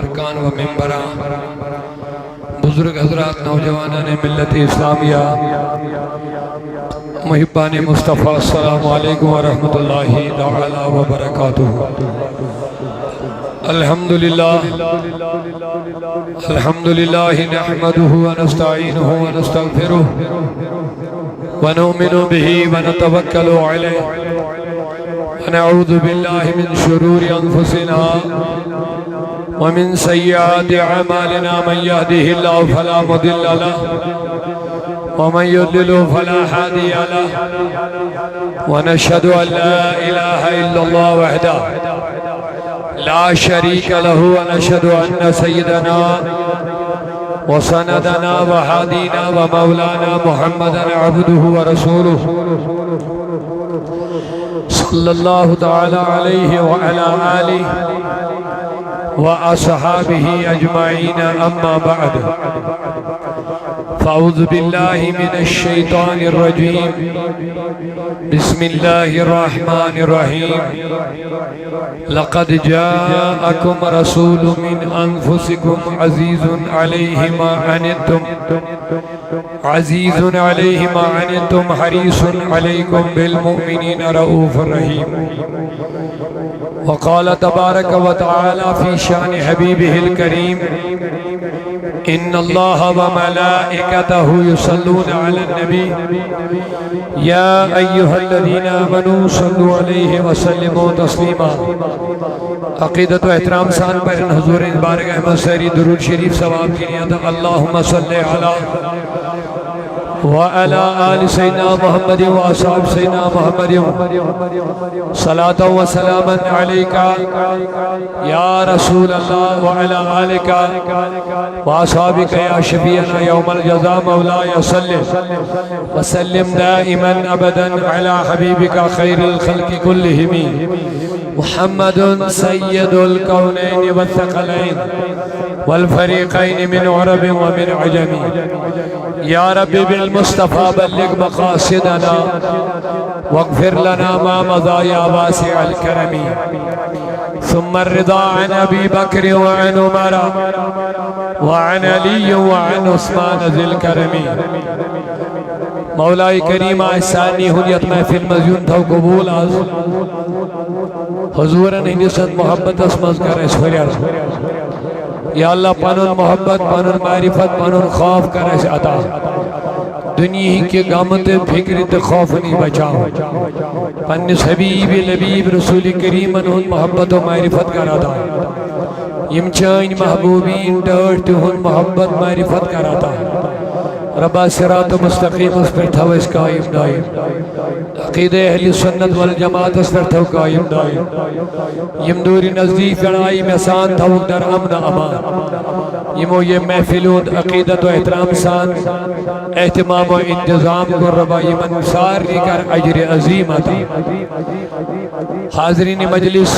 ارکان و ممبران، بزرگ حضرات، نوجوانان ملت اسلامیہ، محبان مصطفیٰ، السلام علیکم ورحمۃ اللہ تعالی وبرکاتہ۔ الحمدللہ نحمده ونستعینه ونستغفره ونؤمن به ونتوکل علیہ ونعوذ باللہ من شرور انفسنا ومن سیئات اعمالنا، من يهده الله فلا مضل له ومن يضلل فلا هادي له، ونشهد ان لا اله الا الله وحده لا شريك له، ونشهد ان سيدنا وسندنا وهادينا ومولانا محمدا عبده ورسوله صلى الله تعالى عليه وعلى آله وأصحابه أجمعين، أما بعد، فأعوذ بالله من الشيطان الرجيم، بسم الله الرحمن الرحيم، لقد جاءكم رسول من أنفسكم عزيز عليه ما عنتم حريص عليكم بالمؤمنين رؤوف رحيم۔ وقال تبارك وتعالى في شان حبيبه الكريم، إن الله وملائكته يصلون على النبي يا أيها الذين آمنوا صلوا عليه وسلموا تسليما۔ عقیدت و احترام سان پر حضور بارک احمد سری درود شریف ثواب کی نیت، اللہم صلی علی وعلى آل سيدنا محمد وأصحاب سيدنا محمد، صلاة وسلاما عليك يا رسول الله وعلى آلك وأصحابك يا شفيعنا يوم الجزاء، مولاي صل وسلم دائما أبدا على حبيبك خير الخلق كلهم محمد سيد الكونين والثقلين والفريقين من عرب ومن عجم، يا رب بالمصطفى بلغ مقاصدنا واغفر لنا ما مضى يا واسع الكرم، ثم الرضا عن أبي بكر وعن عمر وعن علي وعن عثمان ذي الكرم۔ مولاي کریم آسانی حنیت محفل مزیون تھو قبول آز حضورن ہندست محبت اسمز کر اس فریار، یا اللہ پانون محبت، پانون معرفت، پانون خوف کر اس عطا، دنیا ہی کے غمت فکرت خوف نہیں بچاؤ، پنس حبیب لبیب رسول کریم انہوں محبت و معرفت کر عطا، یم چائن محبوبین ڈرٹ ہن محبت معرفت کر عطا، ربا صراط مستقیم اس پر تھو اس قائم دائم، عقید اہل سنت والجماعت اس پر تھو قائم دائم، یم دوری نزدیک گڑائی میں سان تھو در امن امان، یمو یہ محفلون عقیدت و احترام سان اہتمام و انتظام کو ربا یمن ساری کر عجر عظیم عطا۔ حاضرین مجلس،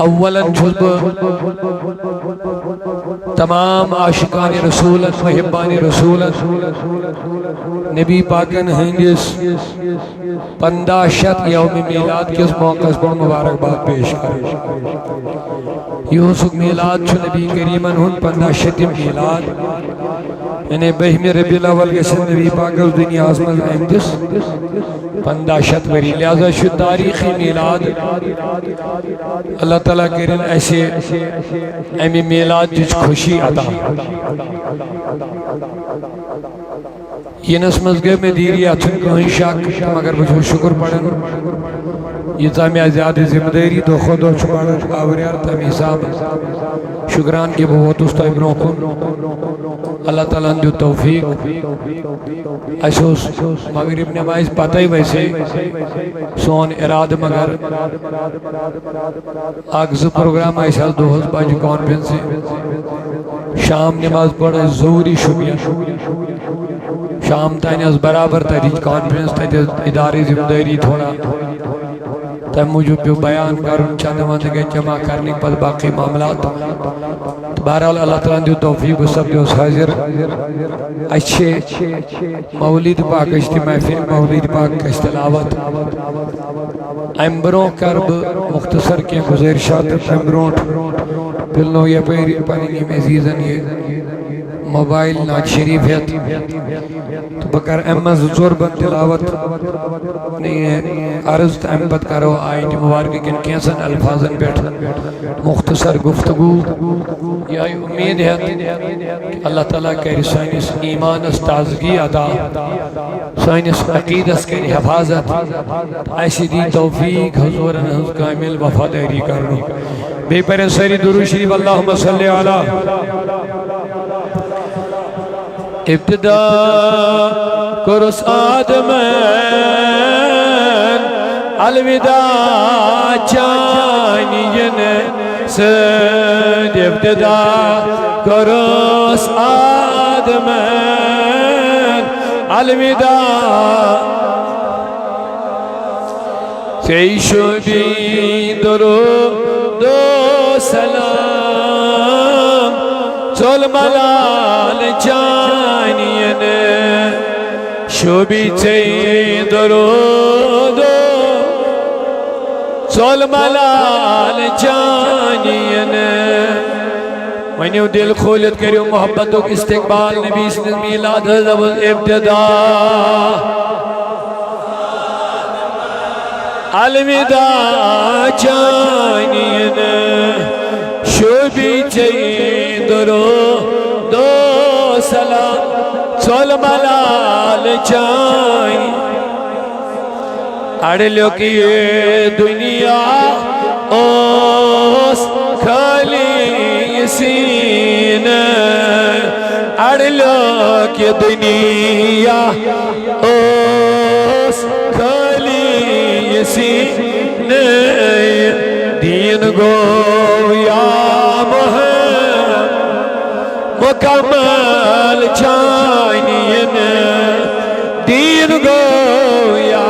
اولا جذب تمام عاشقان رسولت محبان رسولت نبی پاکن ہنگس 15 یوم میلاد کس موقع پر مبارک بات پیش کریں۔ یوسف میلاد چھو نبی کریمن ہن 15 میلاد، یعنی بہم ربی الاول کے سن نبی پاک اس دنیا آزمز اہمدس 15 وری، لہذا شو تاریخی میلاد اللہ تعالیٰ کرن ایسے امی میلاد جس خوشی عطا۔ یہ نسمز گئے میں دیری آتھن کہیں شاک مگر بچھو شکر پڑھن، یہ تامی زیادہ ذمہ داری تو خود اور چھپاڑا آوریار تامی حساب شکران کی بہت استا ابنوں کن، اللہ تعالیٰ جو توفیق ایسوس مغرب نمائز پتہ ہی ویسے سون اراد مگر آگز پروگرام ایسا دوہز باجی کانفرنس سے شام نماز پڑھا زوری شکریہ، شام تانی از برابر تاریخ کانفرنس تاریخ اداری ذمہ داری تھوڑا تم موجود پیو بیان کرن چند وند گئے جمع کرنے پر باقی معاملات بہرحال اللہ تعالیٰ دیو توفیق و سب دیو حاضر اچھے مولید پاک اجتماع فی مولید پاک اشتلاوت امبروں کرب مختصر کے گزارشات امبروں پلنو یہ پیری پانی عزیزن یہ موبائل ناج شریف ہے تو بکر احمد زور بند تلاوت عرض احمد کرو آئین مبارک کن کینسن الفاظن بیٹھ مختصر گفتگو یہ امید ہے کہ اللہ تعالیٰ کہہ سائنس ایمان استازگی عطا سائنس عقیدت کے حفاظت ایسی دی توفیق حضور انہز کامل وفاداری کرنو بے پر سری درود شریف اللہم صلی علی ابتدا کرس آدمین الوداع چانین سد ابتدا کرس آدمین الوداع سیشو بی درود و سلام ظلملال جانین شبی تی درود ظلملال جانین ونیو دل خولت کریو محبتوں کی استقبال نبی صلی اللہ میلاد حضب ابتدا الوداع جانین شبی تی درود و سلام ظلملال جانین اڑلو کی دنیا اوس خالی سین اڑلو کی دنیا اوس خالی سین دین گو یا مکمل جانین دین گو یا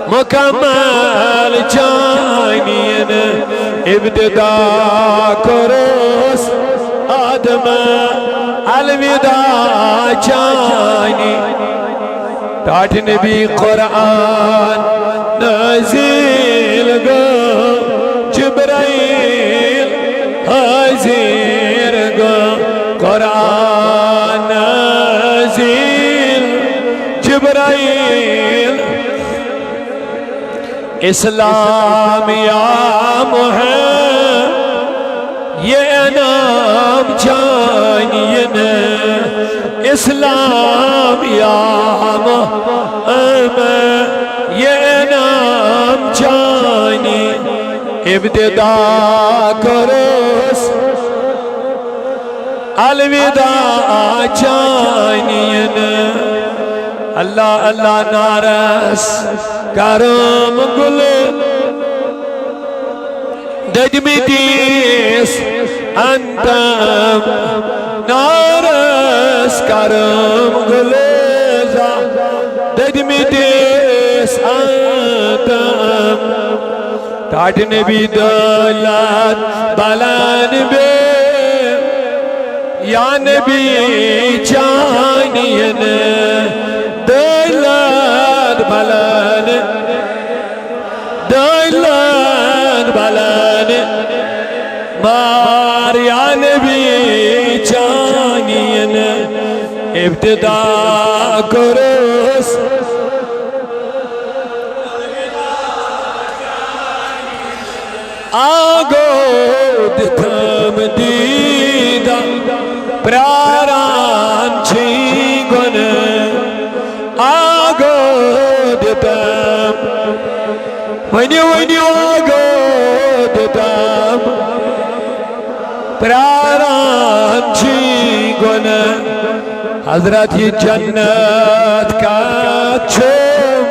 مکمل جانین ابتدا کرس آدم الوداع جانین ٹاٹ نبی قرآن نازل گو جبرائیل حاضر گو قرآن نازل جبرائیل اسلام یا محمد یہ نام جانین اسلام یا محمد یہ نام جانین ابتدا کرس الوداع جانین اللہ اللہ نارس کرم گل دجمی دیس انتم نارس کرم گل دجمی دیس انتم ٹاٹ نبی دولت بلان بے یا نبی جانین دولت بلان دولت بلان مار یا نبی جانین ابتدا کرس آگو دتم دیدہ پراران چھی گن آگو دتم ونیو آگو دتم پراران چھی گن حضرت یہ جنت کا چھوم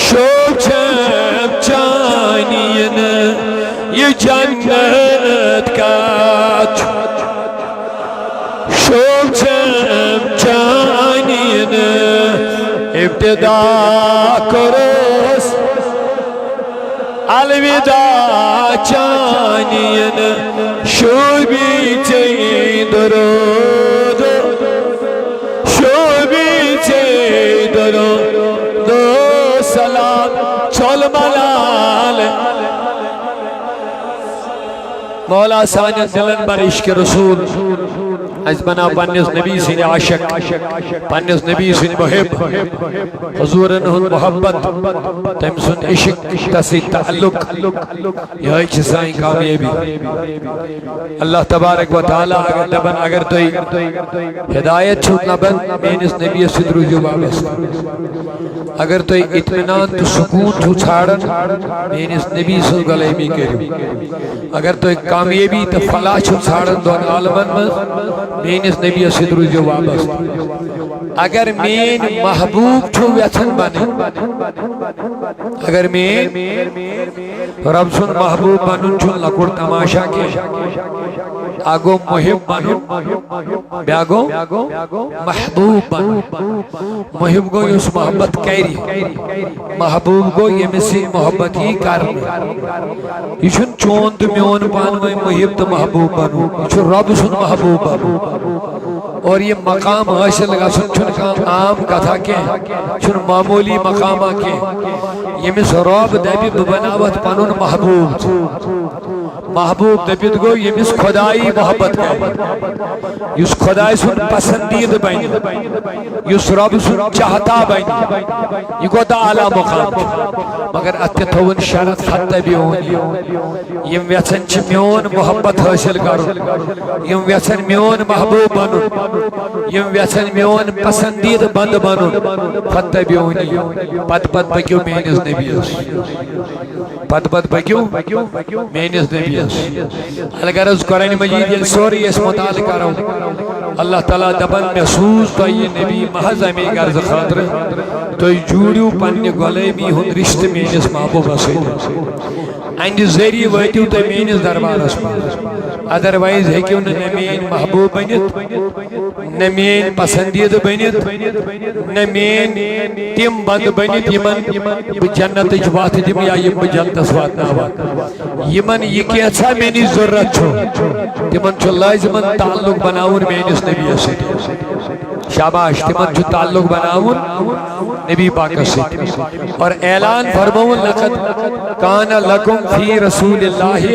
شوب چھم چانین یہ جنت کا شوب چھم چانین ابتدا کروس الوداع چانین شوبی چی درود شوبی چی درود سلام چول ملال مولا سانیہ دلن بر عشق رسول از بنا پنیس نبی سین عاشق پنیس نبی سین محب حضورن ہن محبت تم سن عشق تسی تعلق یہ چیزائیں کامیابی اللہ تبارک و تعالی اگر دبن اگر توی ہدایت چھوٹ نبن مینس نبی سید رجوع وابست اگر توی اطمینان تو سکون تو چھاڑن مینس نبی سید غلیمی کرو اگر توی کامیابی تو فلاح چھو چھاڑن دون عالمن میں مینس نبی سید رجوع وابست اگر مین محبوب چھو ویتھن بنے اگر مین رب سن محبوب بنن چھو لکڑ تماشا کے آگو محب بنن بیاگو محبوب بنن محب گو یس محبت کیری محبوب گو یمسی محبت ہی کرن یہ چھن چون تو میون پانوئی محب تو محبوب بنو یہ چھن رب سن محبوب بنو اور یہ مقام حاصل لگا سن چھن عام کتھا کے چھن معمولی مقامہ کے یمس رب دبی ببناوت پانون محبوب محبوب دبید گو یمس خدائی محبت کے یس خدائی سن پسندید بین یس رب سن چاہتا بین یہ گو دا اعلیٰ مقام مگر اتی تھون شرط فتح بیونی یم ویسن چھ میون محبت حاصل کرو یم ویسن میون محبوب بنو یم ویسن میون پسندید بند بنو فتح بیونی پت پت بکیو مینس نبیس پت پت بکیو مینس نبیس اگر اس قرآن مجید یہ سوری اس متعلق کرو اللہ تعالیٰ دبن محسوس تو یہ نبی محض ہمیں غرض خاطر تو جوڑیو پنی غلیمی ہن رشت مینس محبوب اسید اند ذریعہ ویتیو تو مینس دربار اسپاس ادروائز ہے کیوں نمین محبوب بنیت نمین پسندید بنیت نمین تیم بند بنیت یمن بجنت اجوات دیم یا یم بجنت اسوات ناوات یمن یہ کیسا مینی ضرورت چھو تیمن چھو لازمن تعلق بناون مینس نبی اسید شاباش تیمن چھو تعلق بناون نبی پاک اسید اور اعلان فرمون لقد کان لکم فی رسول اللہ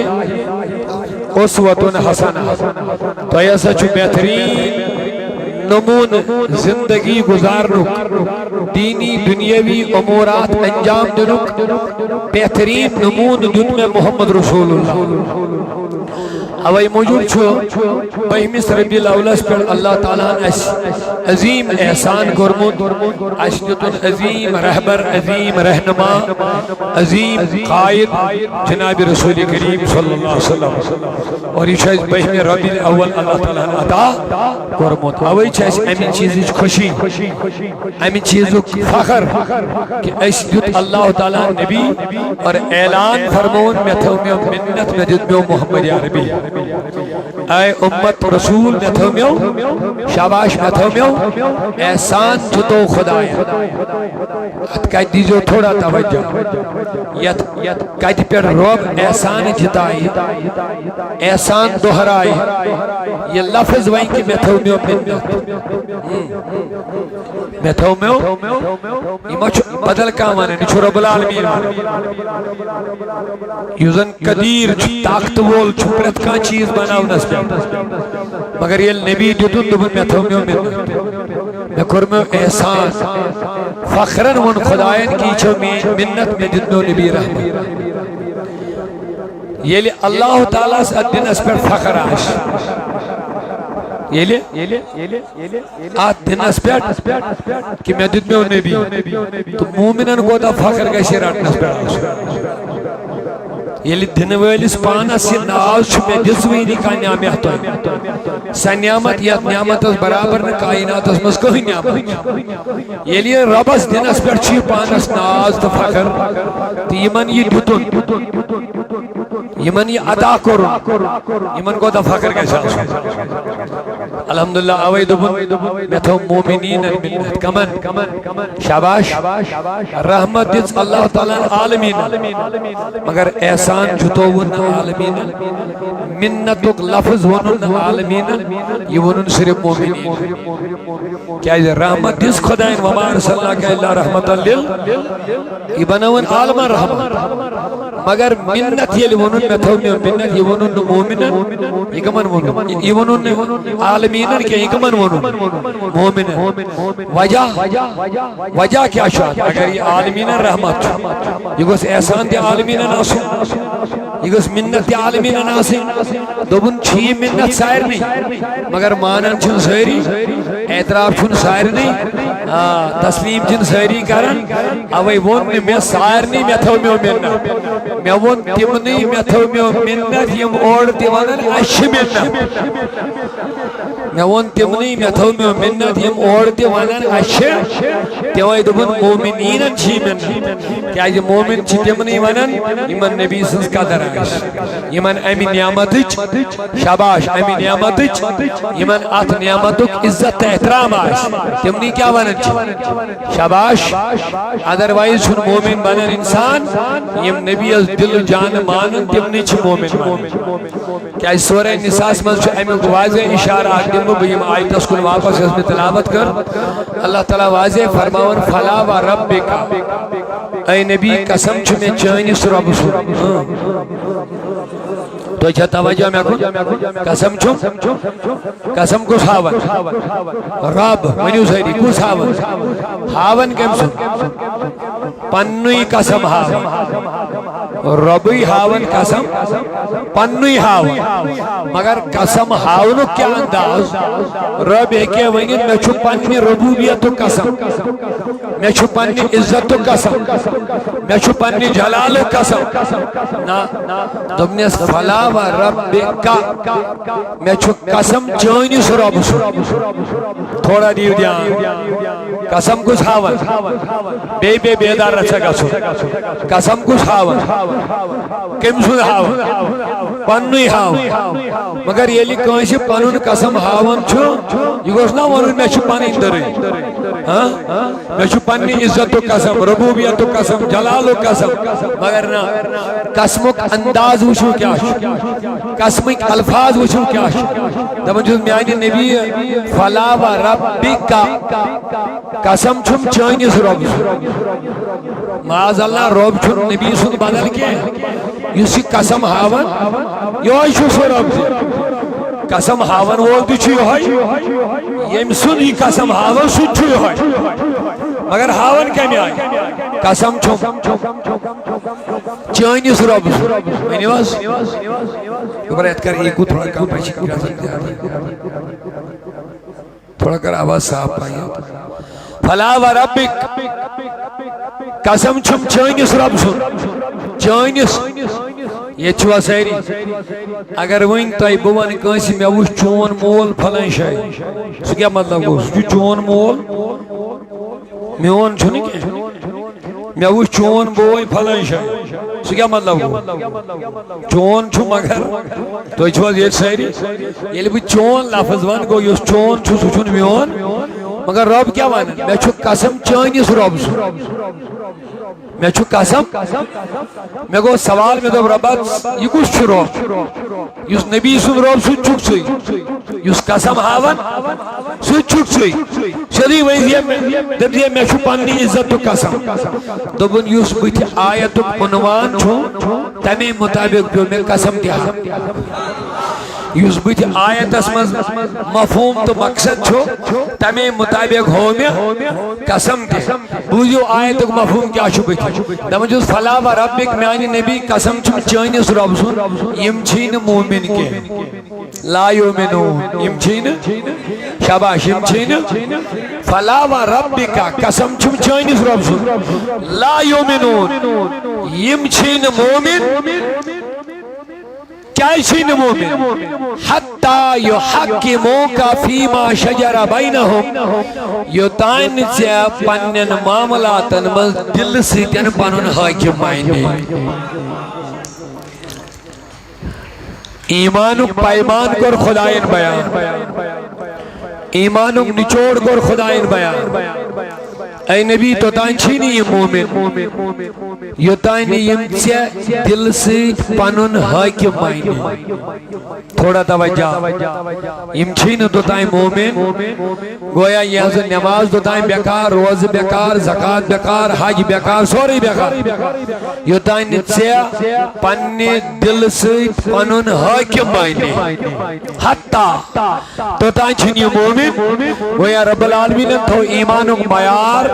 اسوۃ حسنہ تو ایسا چھو بہترین نمون زندگی گزارنک دینی دنیاوی امورات انجام دنک بہترین نمون دن میں محمد رسول اللہ اوائی موجود چھو بہمس ربی الاولس پر اللہ تعالیٰ اس عظیم احسان کرمود اشنت عظیم رہبر عظیم رہنما عظیم قائد جناب رسول کریم صلی اللہ علیہ وسلم اور یہ شاید بہم ربی الاول اللہ تعالیٰ عطا کرمود اوائی چھائس امین چیزی خوشی امین چیزو فخر کہ اس دیت اللہ تعالیٰ نبی اور اعلان فرمون میں تھو میں منت میں دیت میں محمد عربی اے امت رسول میں تھو میں شاباش میں تھو میں احسان چھتو خدایا کہت دیجو تھوڑا توجہ کہت پر رب احسان جتائی احسان دہرائی یہ لفظ وہیں کہ میں تھو میں میں تھو میں یہ بدل کامانے نچو رب العالمین یوزن قدیر طاقت وول چھپرت کا چیز بناو نسبی مگر یہ نبی دیتون دبن میں تھو میں کرم احسان فخرن ون خداین کی چھو منت میں جتنو نبی رحمت یہ لئے اللہ تعالیٰ سے دن اس پر فخر آش یہ لئے آت دن اس پر کہ میں جتنو نبی تو مومنن کو دا فخر کا شیرات نس پر آش یلی دن ویلیس پانا سی ناز چھو میں جسوینی کا نعمیت ہوئی سا نعمت یا نعمت اس برابر نے کائنات اس مز کوئی نعمت یلی ربس دن اس پر چھی پانا سی ناز تو فخر تی یمن یہ دھتن یمن یہ عطا کرن یمن کو دا فخر کا شاہ الحمدللہ اوے دوبن میتھو مومنین المنت کمن شاباش رحمت دس اللہ تعالیٰ عالمین مگر احسان جھتوون عالمین منتک لفظ ونن عالمین یہ ونن صرف مومنین کیا رحمت دس خدائن وما ارسلناک الا رحمت لل یہ بناون عالم رحمت مگر منت یہ ونن میتھو منت یہ ونن مومنن یہ کمن ونن یہ ونن عالمین کہ یہ کمن ونن مومنن وجہ کیا شاید اگر یہ عالمین رحمت یہ گوس احسان دی عالمین ناسو یہ گوس منت دی عالمین ناسی دوبن چھی منت سائر نہیں مگر مانن چھن سائری اعتراف چھن سائر نہیں تسلیم چھن سائری کرن اوے ون میں سائر نہیں میں تھو میں منت میں ون تم نہیں میں تھو میں منت یم اوڑ دیوانن اش منت میں ون تم نہیں میں تھو میں منت یم اوڑ دیوانن اش تیوائے دوبن مومنین چھی منت کیا یہ مومن چھی تم نہیں ونن ایمن نبی سنس قدر آئیش ایمن امی نعمتچ شاباش امی نعمتچ ایمن آت نعمتک عزت احترام آئیش تم نہیں کیا ونن چھی شاباش ادروائز چھن مومن بنن انسان یم نبی از دل جان مانن تم نہیں چھ مومن کیا اس سورہ نساس من چھو امی واضح اشارہ دم بیم آیت اس کل واپس اس میں تلاوت کر اللہ تعالیٰ واضح فرماون فلا و ربکا اے نبی قسم چھو میں چینس رب سو تو اچھا توجہ میں کن قسم چھو قسم کس ہاون رب منیو سیدی کس ہاون ہاون کم سو پنوی قسم ہاون ربی ہاون قسم پنوی ہاون مگر قسم ہاونو کیا انداز رب ہے کہ ونگن میں چھو پنوی ربوبیت قسم میں چھو پنوی عزت قسم میں چھو پنوی جلال قسم نا دمنیس فلا و ربکا میں چھو قسم چونیس رب سو تھوڑا دیو دیان قسم کس ہاون بے بیدار رچا گا سو قسم کس ہاون کم سو ہاون پنوی ہاون مگر یہ لی کونسی پنون قسم ہاون چھو یہ گوش نا ونون میں چھو پنی اندری میں چھو پنی عزت قسم ربوبیت قسم جلال قسم مگر نا قسمک انداز وشو کیا قسمک الفاظ وشو کیا دبن جو میانی نبی فلا و ربکا قسم چھم چینس رب معاذ اللہ رب چھم نبی سن بدل کے یوسی قسم ہاون یوئی چھو سو رب قسم ہاون وول دی چھو یوئی یم سن ہی قسم ہاون سن چھو یوئی مگر ہاون کمی آئی قسم چھم چینس رب میں واس اوپر ایت کر ایک تھوڑا کم پیچھے تھوڑا کر آواز صاحب پائیں فلا و ربک قسم چھم چینس رب سن چینس یہ چھوا سیری اگر وین تائی بوان کانسی میں وش چون مول پھلائیں شائی سو کیا مطلب گو سو چون مول میون چھو نہیں کہ میں وش چون بوئی پھلائیں شائی سو کیا مطلب گو چون چھو مگر تو چھوا یہ سیری یہ لئے چون لفظ وان گو یہ چون چھو سو چھون میون مگر رب کیا وانا میں چھو قسم چینس رب سو میں چھو قسم میں گو سوال میں دو ربات یہ کچھ چھو رب یس نبی سن رب سو چھک سوئی یس قسم ہاون سو چھک سوئی شدی ویزی دبزی میں چھو پانی عزت تو قسم دبن یس بیتی آیت عنوان چھو تمہیں مطابق جو میں قسم دیا یس بیتی آیت اسمز مفہوم تو مقصد چھو تمہیں مطابق ہو میں قسم دیا بوزیو آیت مفہوم کیا چھو بیتی دمن جوز فلا و ربک میانی نبی قسم چھو چینس رب سن یم چھین مومن کے لا یومنون یم چھین شاباش یم چھین فلا و ربکا قسم چھو چینس رب سن لا یومنون یم چھین مومن کیا چھین مومن حتی یحکموکا فیما شجر بینہم یوتائن سے پنن معاملاتن مز دل سیتن پنن حاکم مائنے ایمان و پیمان کر خدایان بیان ایمانک نچوڑ کر خدائن بیان اے نبی توتان چھینی یہ مومن یوتان یم ژے دل سۭتۍ پنُن حاکم مانہِ تھوڑا توجہ یم چھی نہٕ توتان مومن گویا یہ حض نماز توتان بیکار روزٕ بیکار زکات بیکار حج بیکار سورُے بیکار یوتان نہٕ ژے پننہِ دل سۭتۍ پنُن حاکم مانہِ حتی توتان چھُنہٕ یہِ مومن گویا رب العالمینن تھوٚو ایمانُک معیار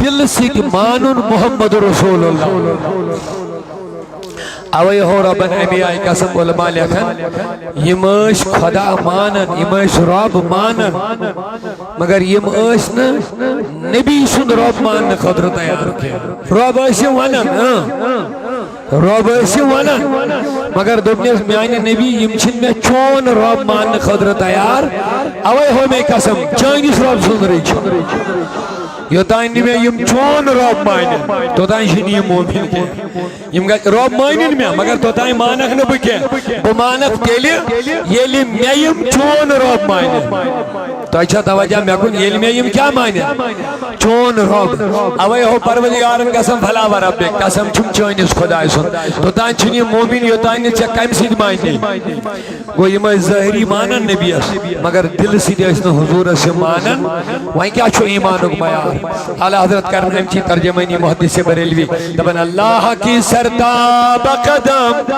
دل سۭتۍ مانُن محمد رسول اللہ اوے ہو ربن امی آئی قسم علماء لیکن یم ٲسۍ خدا مانن یم ٲسۍ رب مانن مگر یم ٲسۍ نہٕ نبی سُنٛد رب ماننہٕ خٲطرٕ تیار کینٛہہ رب ٲسۍ ونان رب ٲسۍ ونان مگر دوٚپنس میانہِ نبی یم چھِنہٕ مےٚ چون رب ماننہٕ خٲطرٕ تیار اوے ہو مےٚ قسم چٲنِس رب سُنٛد رٔچھ یوتان نہٕ مےٚ یم چون رب مانن توتان چھِنہٕ یہِ مومن کینٛہہ یم رب مانن مےٚ مگر توتان مانکھ نہٕ بہٕ کینٛہہ بہٕ مانکھ تیٚلہِ ییٚلہِ مےٚ یم چون رب مانن تۄہہِ چھا توجہ مےٚ کُن ییٚلہِ مےٚ یم کیٛاہ مانن چون رب اوے ہو پروردگارن قسم فلا و ربک قسم چھُم چٲنِس خۄداے سُنٛد توتان چھُنہٕ یہِ مومن یوتان نہٕ ژےٚ کمہِ سۭتۍ مانی گوٚو یم ٲسۍ ظٲہری مانن نبیَس مگر دلہٕ سۭتۍ ٲسۍ نہٕ حضوٗرس یِم مانن وۄنۍ کیٛاہ چھُ ایمانُک معیار اعلیٰ حضرت کرن امچی ترجمانی محدث بریلوی دبن اللہ کی سرتاب قدم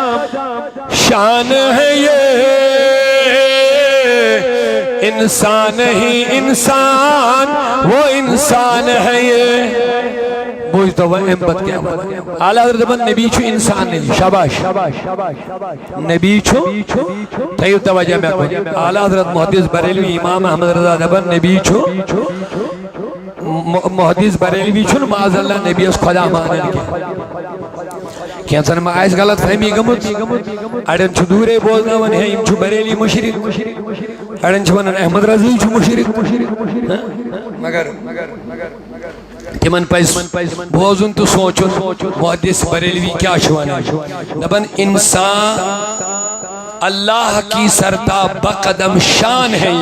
شان ہے یہ انسان ہی انسان وہ انسان ہے یہ بوجھ تو وہ امبت کیا اعلیٰ حضرت دبن نبی چھو انسان نہیں شاباش نبی چھو تیو توجہ میں کھو اعلیٰ حضرت محدث بریلوی امام احمد رضا دبن نبی چھو محدث بریلوی چھن معاذ اللہ نبی اس خدا مانن کی کینسن ما آئیس غلط فہمی گمت اڑن چھ دورے بولنا ون ہے یم چھ بریلی مشرک اڑن چھ ونن احمد رضی چھ مشرک مگر تمن پز بوزن تو سوچن محدث بریلوی کیا چھ ونان دپن انسان اللہ کی سرتاب بقدم شان ہے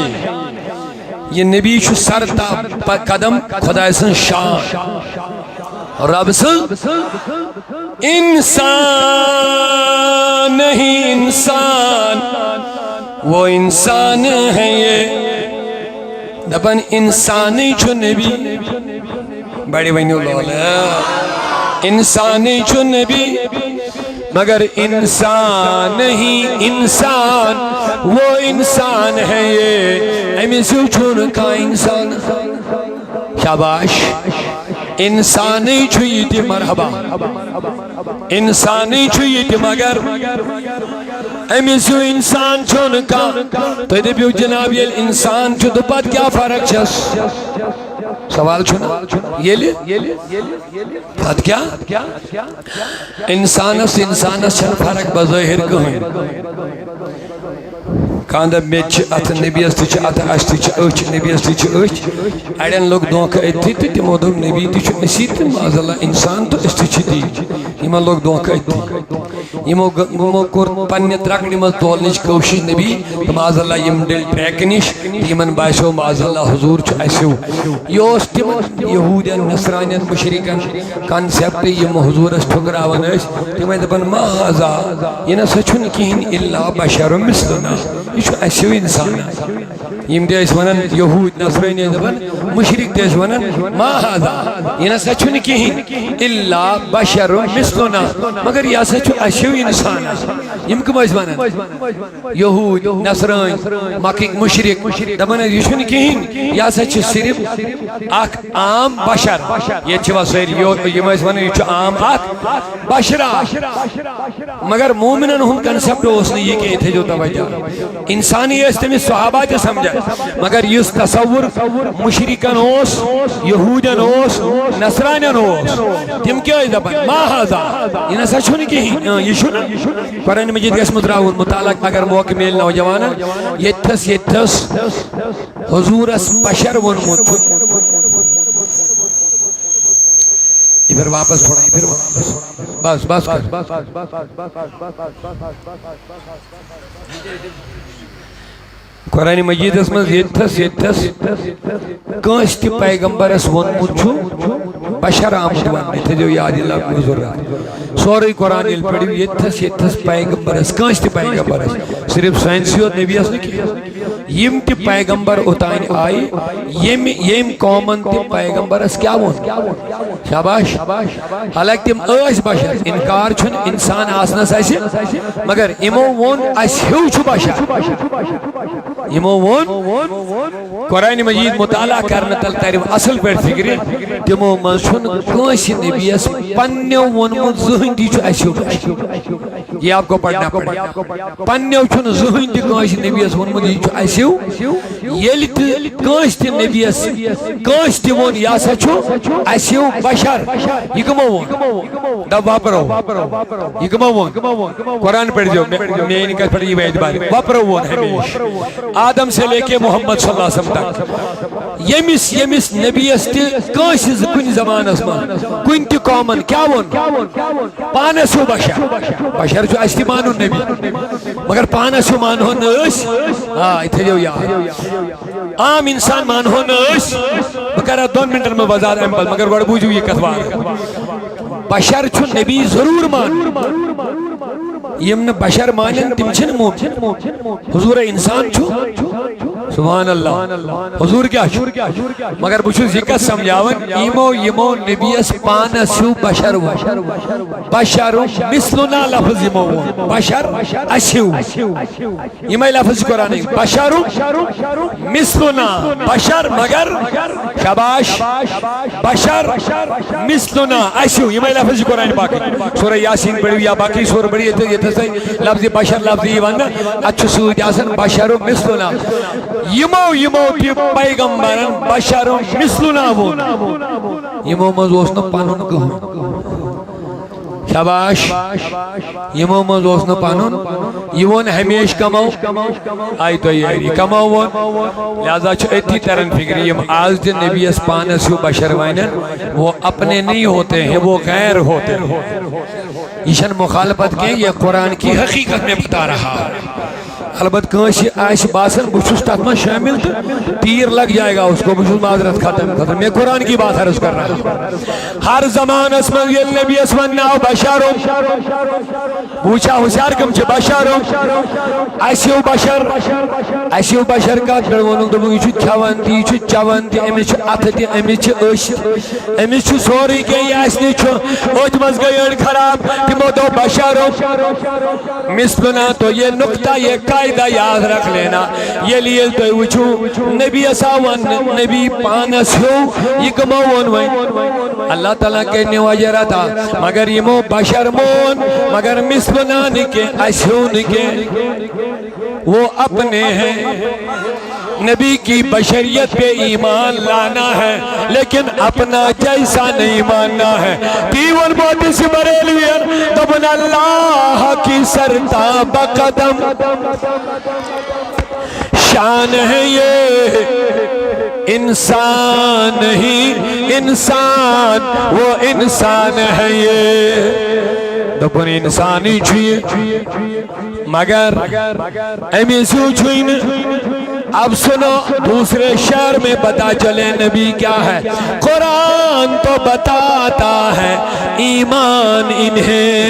یہ نبی چھو سرتاب قدم خدا سن شان رب سن انسان نہیں انسان وہ انسان ہے یہ دپن انسانی چھو نبی بڑی بینیو لولا انسانی چھو نبی مگر انسان نہیں انسان وہ انسان ہے یہ امی سے چھوڑ کا انسان شاباش انسانی چھوئیتی مرحبا انسانی چھوئیتی مگر امی سے انسان چھوڑ کا تو یہ بھی جناب یہ انسان چھو تو پت کیا فرق چھس سوال چھونا یہ لی پت کیا انسانس چھن فرق بظاہر کہیں کاندہ میچ ات نبی اس تیچ ات اس تیچ اچ نبی اس تیچ اچ اڑین لوگ دھوکہ ایتھی تی تمو دوپ نبی تیچ اسی تی معاذ اللہ انسان تو اس تیچ دی یمن لوگ دھوکہ ایتھی یمو کور پنی ترکنی مز تولنش کوشش نبی معاذ اللہ یم دل ٹریکنش یمن باسو معاذ اللہ حضور چھ اسو یوس تمن یہودین نصرانین مشرکن کانسیپٹ یم حضور اس ٹھکراون اس تمن دپن ما ھذا یہ نہ سچن کہن الا بشر مثلنا یہ چھو اسو انسان یم دے اس ونن یہود نصرانی دپن مشرک دے اس ونن ما ھذا یہ نہ سچن کہن الا بشر مثلنا مگر یہ سچ اسو انسان یم کم اس ونن یہود نصرانی مکہ مشرک دپن یہ چھن کہن یہ سچ صرف اخ عام بشر یہ چھو سری یم اس ونن یہ چھو عام اخ بشرا مگر مومنن ہم کنسپٹ اس نے یہ کہتے جو توجہ انسانی اس تمہیں صحابہ تے سمجھا مگر یہ تصور مشرکن اوس یہودن اوس نصرانین اوس تم کیا ہے دپن ما ھذا یہ نہ سچ نہیں کہ یہ چھنا قرآن مجید گس متراون مطالعہ اگر موقع میل نوجوانن یتھس حضور اس بشر ونمت یہ پھر واپس پڑھا یہ پھر واپس بس کر قرآن مجید اسمز یتھس کانس تی پیغمبر اس ونمت چھو بشر آمد وننے تھے جو یاد اللہ ضرورت سوری قرآن پڑھو یتھس پیغمبر اس کانس تی پیغمبر اس صرف سائنسی اور نبی اس نے کیا یم تی پیغمبر اتائن آئی یم قومن تی پیغمبر اس کیا ون شاباش حالانکہ تم ایس بشر انکار چھن انسان آسنس ایسے مگر امو ون اس ہیو چھو بشر امو ون قرآن مجید مطالعہ کرنا تل تاریف اصل پر فکری تمو منشن کانسی نبی اس پنیو ونمت ذہن دی چھو ایسیو بشر یہ آپ کو پڑھنا پڑھا پنیو چھن ذہن دی کانسی نبی اس ونمت دی چھو ایسیو یلی کانسی نبی اس کانسی ون یاسا چھو ایسیو بشر یہ کمو ون دا واپرو یہ کمو ون قرآن پڑھ جو میں انکا پڑھ یہ بیعت باری واپرو ون ہمیش آدم سے لے کے محمد صلی اللہ علیہ وسلم تک یمس نبی استی کانسی کن زمان اسمان کن تی قومن کیا ون پانسو بشر جو استی مانو نبی مگر پانسو مانو نس اتھے جو یاد عام انسان مانو نس مگر 2 منٹر میں وزاد ایمبل مگر گوڑ بوجھو یہ کتوار بشر چھو نبی ضرور مان یمن بشر مانن تم چھن مومن حضور انسان چھو سبحان اللہ حضور کیا چھو مگر بچو ذکر سمجھاون یمو نبی اس پانسو بشر بشر مثلنا لفظ یمو بشر اشیو یمائی لفظ قرآن بشر مثلنا بشر مگر شباش بشر مثلنا اشیو یمائی لفظ قرآن باقی سورہ یاسین پڑھو یا باقی سورہ بڑی لفظ بشر لفظ یہ اچھو سوچ آسن بشر مثلنا یمو تی پیغمبرن بشر مثلنا ون یمو مزوسن پانون کہون شباش یمو مزوسن پانون یون ہمیش کمو آئی تو یہ کمو ون لہذا چھو ایتی ترن فکری یم آج دن نبی اس پانسو بشر وائنن وہ اپنے نہیں ہوتے ہیں وہ غیر ہوتے ہیں ایشن مخالفت کے یہ قرآن کی حقیقت میں بتا رہا البت کانسی آئیس باسن بچوس تاتما شامل تیر لگ جائے گا اس کو بچوس معذرت ختم میں قرآن کی بات عرض کر رہا ہوں ہر زمان اسمن یہ نبی اسمن ناو بشاروں پوچھا ہوشیار کم چھے بشاروں ایسیو بشر کا گرونوں دبوں یہ چھو چھواندی چھو چواندی امی چھو اتھتی امی چھو اشت امی چھو سوری کے یہ ایسنی چھو اوج مزگئین خراب تیمو دو بشاروں مثلنا تو یہ نقطہ یہ قائدہ یاد رکھ لینا یہ لیل تو وچھو نبی اساون نبی پانس ہو یہ کمون وین اللہ تعالیٰ کہنے وجرہ تھا مگر یہ مو بشر مون مگر مثلنا نکے اشون کے وہ اپنے ہیں نبی کی بشریت پہ ایمان لانا ہے لیکن اپنا جیسا نہیں ماننا ہے تیون بہت سی بریلوین دبن اللہ کی سرتاب قدم شان ہے یہ انسان نہیں انسان وہ انسان ہے یہ دبن انسانی چھوئے مگر امیسو چھوئن اب سنو دوسرے شعر میں پتا چلے نبی کیا ہے قرآن تو بتاتا ہے ایمان انہیں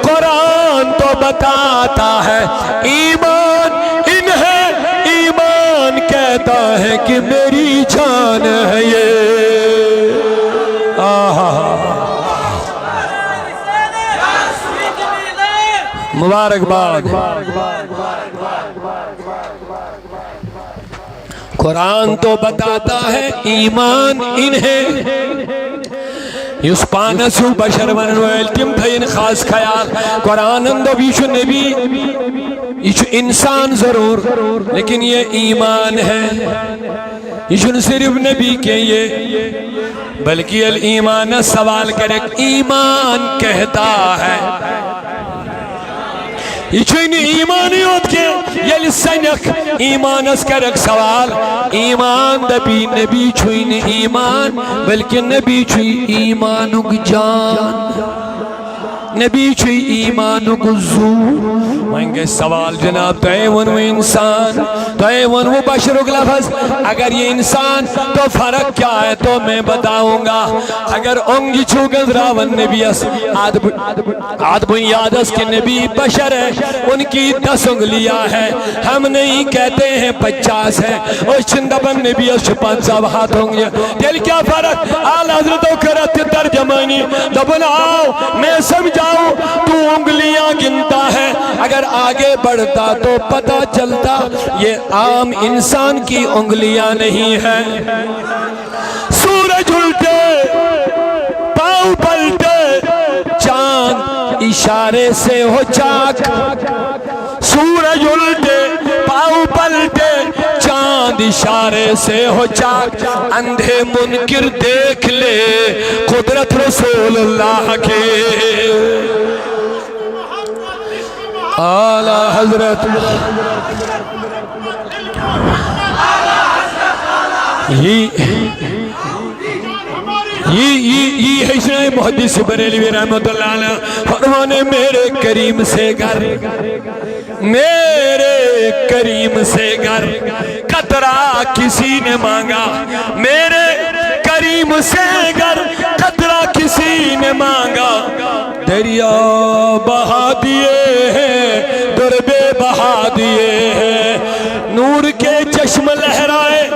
قرآن تو بتاتا ہے ایمان انہیں ایمان کہتا ہے کہ میری جان ہے یہ مبارکباد قرآن تو بتاتا ہے ایمان انہیں یس پانسو بشر ونویل تم تھین خاص خیال قرآن اندو بیشو نبی یہ انسان ضرور لیکن یہ ایمان ہے یہ صرف نبی کے یہ بلکہ الایمان سوال کرے ایمان کہتا ہے یہ چھوئنی ایمانیوت کے یلی سنک ایمان اس کرک سوال ایمان دبی نبی چھوئنی ایمان بلکہ نبی چھوئی ایمانک جان نبی چھوئی ایمان گزو وہیں سوال جناب تو اے ونو انسان تو اے ونو بشرک لفظ اگر یہ انسان تو فرق کیا ہے تو میں بتاؤں گا اگر انگی چھو گزراون نبی اس آد بنیاد اس کے نبی بشر ہے ان کی 10 انگلیاں ہیں ہم نہیں کہتے ہیں 50 ہیں اور چندبن نبی اس 50 ہاتھ ہوں گے دل کیا فرق آل حضرتوں کرت ترجمانی دبن آؤ میں سمجھاؤں تو انگلیاں گنتا ہے اگر آگے بڑھتا تو پتہ چلتا یہ عام انسان کی انگلیاں نہیں ہیں سورج الٹے پاؤں پلٹے چاند اشارے سے ہو چاک سورج الٹے پاؤں پلٹے چاند اشارے سے ہو چاک اندھے منکر دیکھ لے قدرت رسول اللہ کے اعلی حضرت یہ حسن محدث بریلوی رحمت اللہ علیہ فرمانے میرے کریم سے گر میرے کریم سے گر قطرہ کسی نے مانگا میرے کریم سے گر قطرہ کسی نے مانگا دریا بہا دیے ہیں دربے بہا دیے ہیں نور کے چشم لہرائے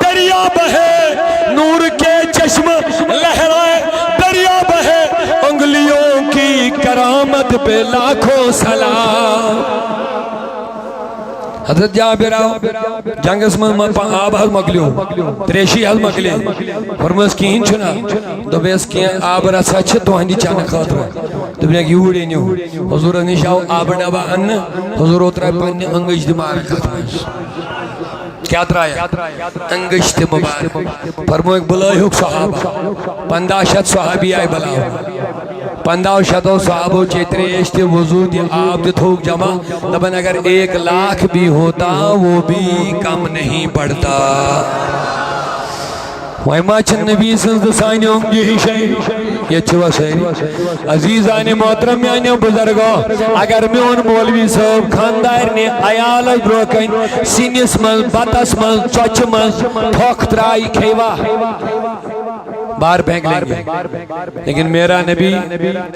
دریا بہے نور کے چشم لہرائے دریا بہے انگلیوں کی کرامت پہ لاکھوں سلام حضرت جابر آو جنگ اس میں آب حل مکلیو تریشی حل مکلی فرموز کین چھنا دو بیس کین آب رسا چھ تو ہنڈی چانا خاطر دو بیس یوڑی نیو حضور نشاو آب ڈبا ان حضور اترائی پانی انگش دمار خاتر کیا ترایا انگشت مبارک فرموز بلائی حق صحابہ 1500 صحابی آئی بلاؤ 1500 صحابوں چیتریش تے وضو تے آب تے تھوک جمع دبن اگر 1 لاکھ بھی ہوتا وہ بھی کم نہیں پڑتا وائماچن نبی سنسانی ہونگی ہی شئی یہ چھوا سہری عزیزان محترم یعنی بزرگو اگر میں ان مولوی صاحب خاندار نے آیال بروکن سینس مل باتس مل چوچ مل تھوک ترائی کھیوا بار بھینگ لیں گے لیکن میرا نبی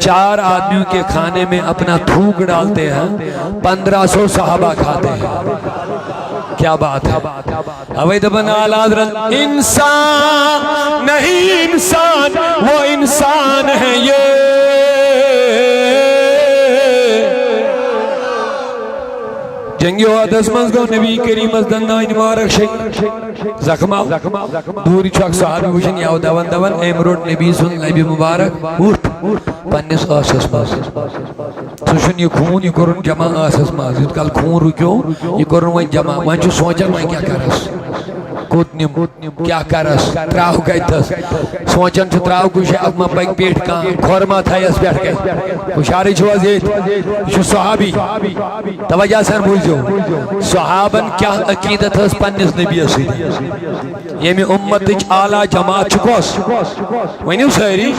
4 آدمیوں کے کھانے میں اپنا تھوک ڈالتے ہیں 1500 صحابہ کھاتے ہیں کیا بات ہے اوید بن آل حضرت انسان نہیں انسان وہ انسان ہے یہ جنگی حادث منز گو نبی کریم از دندائی مبارک شک زخمہ دوری چاک صحابی وشن یاو دوان دوان امروٹ نبی سن نبی مبارک اٹھ پنیس آسس ماز سوشن یہ خون یہ کرن جمع آسس ماز یہ کل خون رکیو یہ کرن وہی جمع وہاں چو سوچن وہاں کیا کرس کوتنیم کیا کرس تراؤ گئی تس سوچن چو تراؤ کچھ اب میں بیک پیٹ کان کھورما تھا اس بیٹھ گئے کشاری چھوا زید شو صحابی توجہ سن بوجھو صحابن کیا عقیدت ہے پنیس نبی اسید یہ میں امت اعلیٰ جماعت چکوس وینیو سہری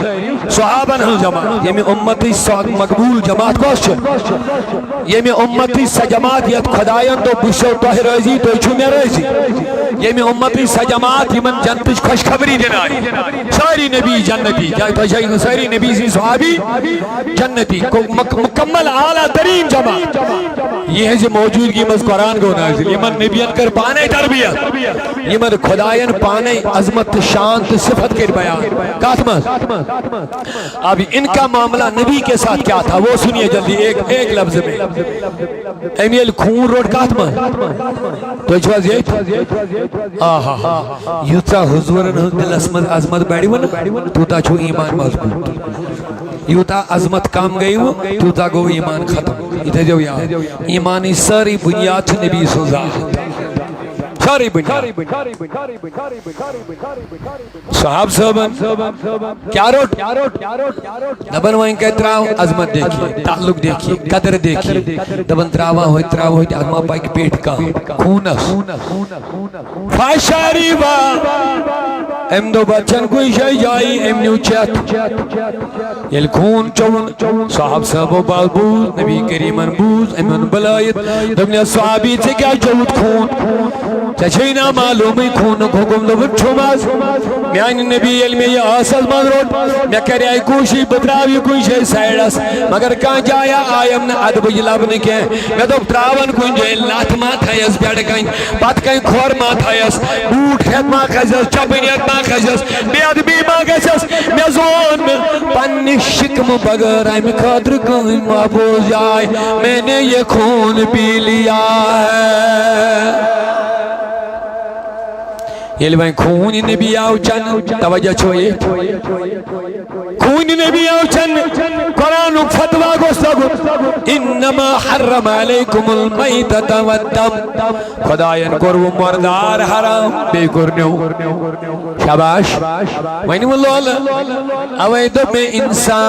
صحابن ہل جماعت یہ میں امت مقبول جماعت کوس چھ یہ میں امت سجماعت یت خدایان تو بشو توہ رازی تو چھو میں رازی یہ میں امتی سجماعت یمن جنتش خوشخبری دینائی ساری نبی جنتی ساری نبی سی صحابی جنتی مکمل اعلیٰ ترین جماعت یہ ہے جو موجودگی مز قرآن کو نازل یمن نبیان کر پانے تربیت یمن خدایان پانے عظمت شانت صفت کے بیان کاتمت اب ان کا معاملہ نبی کے ساتھ کیا تھا وہ سنیے جلدی ایک لفظ میں ایمیل خون روڈ کاتمت تو اچھواز یہ آہا یوتا حضورن دل عظمت بیڑی ون توتا چھو ایمان مضبوط یوتا عظمت کام گئی وہ توتا گو ایمان ختم ادھے جو یاد ایمانی ساری بنیاد نبی سوزا ساری بنیاد صحاب صاحبن کیا روٹ دبن وائن کے تراؤ عظمت دیکھئے تعلق دیکھئے قدر دیکھئے دبن تراؤ ہوئی آدمہ پاک پیٹ کا خونس فاشاری با ام دو بچن کوئی شای جائی ام نیو چیت یل خون چون صحاب صاحب و بالبوز نبی کریمن بوز امن بلائیت دبنی صحابی سے کیا جوت خون چچینا معلومی خون حکم دو بچھوماز میانی نبی علمی یہ آساز ماز روٹ میں کرے آئی کوشی بدراوی کوئی شای سائیڈس مگر کان جایا آئیم نا عدب جلاب نکے میں تو تراون کوئی جائے لات مات ہے بیڑ کہیں بات کہیں کھور مات ہے بوٹ خیت ماں خیزس چپنیت ماں خیزس بیاد بی ماں خیزس میں زون میں پنی شکم بگر آئی میں خاطر کہیں محبوظ جائے میں نے یہ خون پی لیا ہے یہ لئے خون نبی آو چن توجہ چھوئے خون نبی آو چن قرآن فتوہ کو سگو انما حرم علیکم المیتت والدم خدایان کرو مردار حرام بے کرنیو شاباش وینی واللہ اویدو میں انسان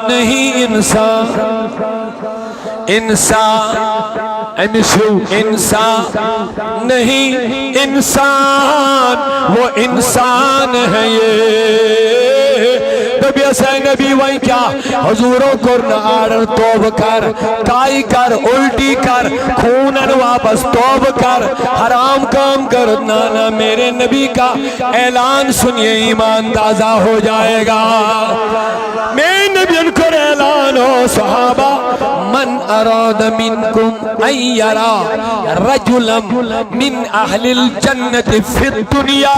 نہیں انسان انسان نہیں انسان وہ انسان ہے یہ نبی اسے نبی وہیں کیا حضوروں کرن آرن توب کر تائی کر الٹی کر خونن واپس توب کر حرام کام کر نانا میرے نبی کا اعلان سنیے ایمان تازہ ہو جائے گا میرے نبی ان کو اعلان ہو صحابہ من اراد منکم ان یرا رجلا من اہل الجنت فی الدنیا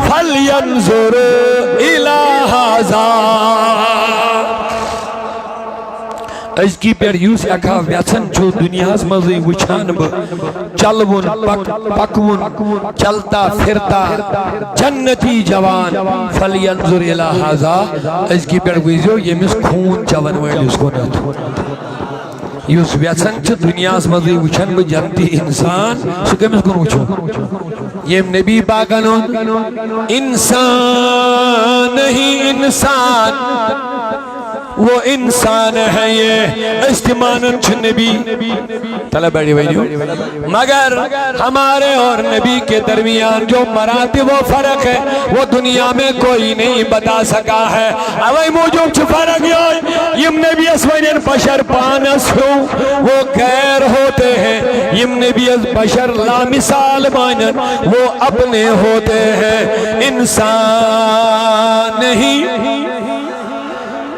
فلینظر الى هذا اس کی پر یوس اکھا ویسن جو دنیا مزی وچھان با چلون پکون چلتا پھرتا جنتی جوان فلینظر الى هذا اس کی پر ویزیو یہ مس خون چون ویل اس کو نت یوس ویسن چھ دنیا مزی وچھان با جنتی انسان سکے مس کن وچھو یہ نبی باقنون انسان نہیں انسان وہ انسان ہے یہ استمانن چھ نبی طلب بیڑی ویڈیو مگر ہمارے اور نبی کے درمیان جو مراتب و فرق ہے وہ دنیا میں کوئی نہیں بتا سکا ہے اوئی موجود چھ فرق یہ یم نبی اسوینین بشر پانس ہو وہ غیر ہوتے ہیں یم نبی بشر لا مثال مانن وہ اپنے ہوتے ہیں انسان نہیں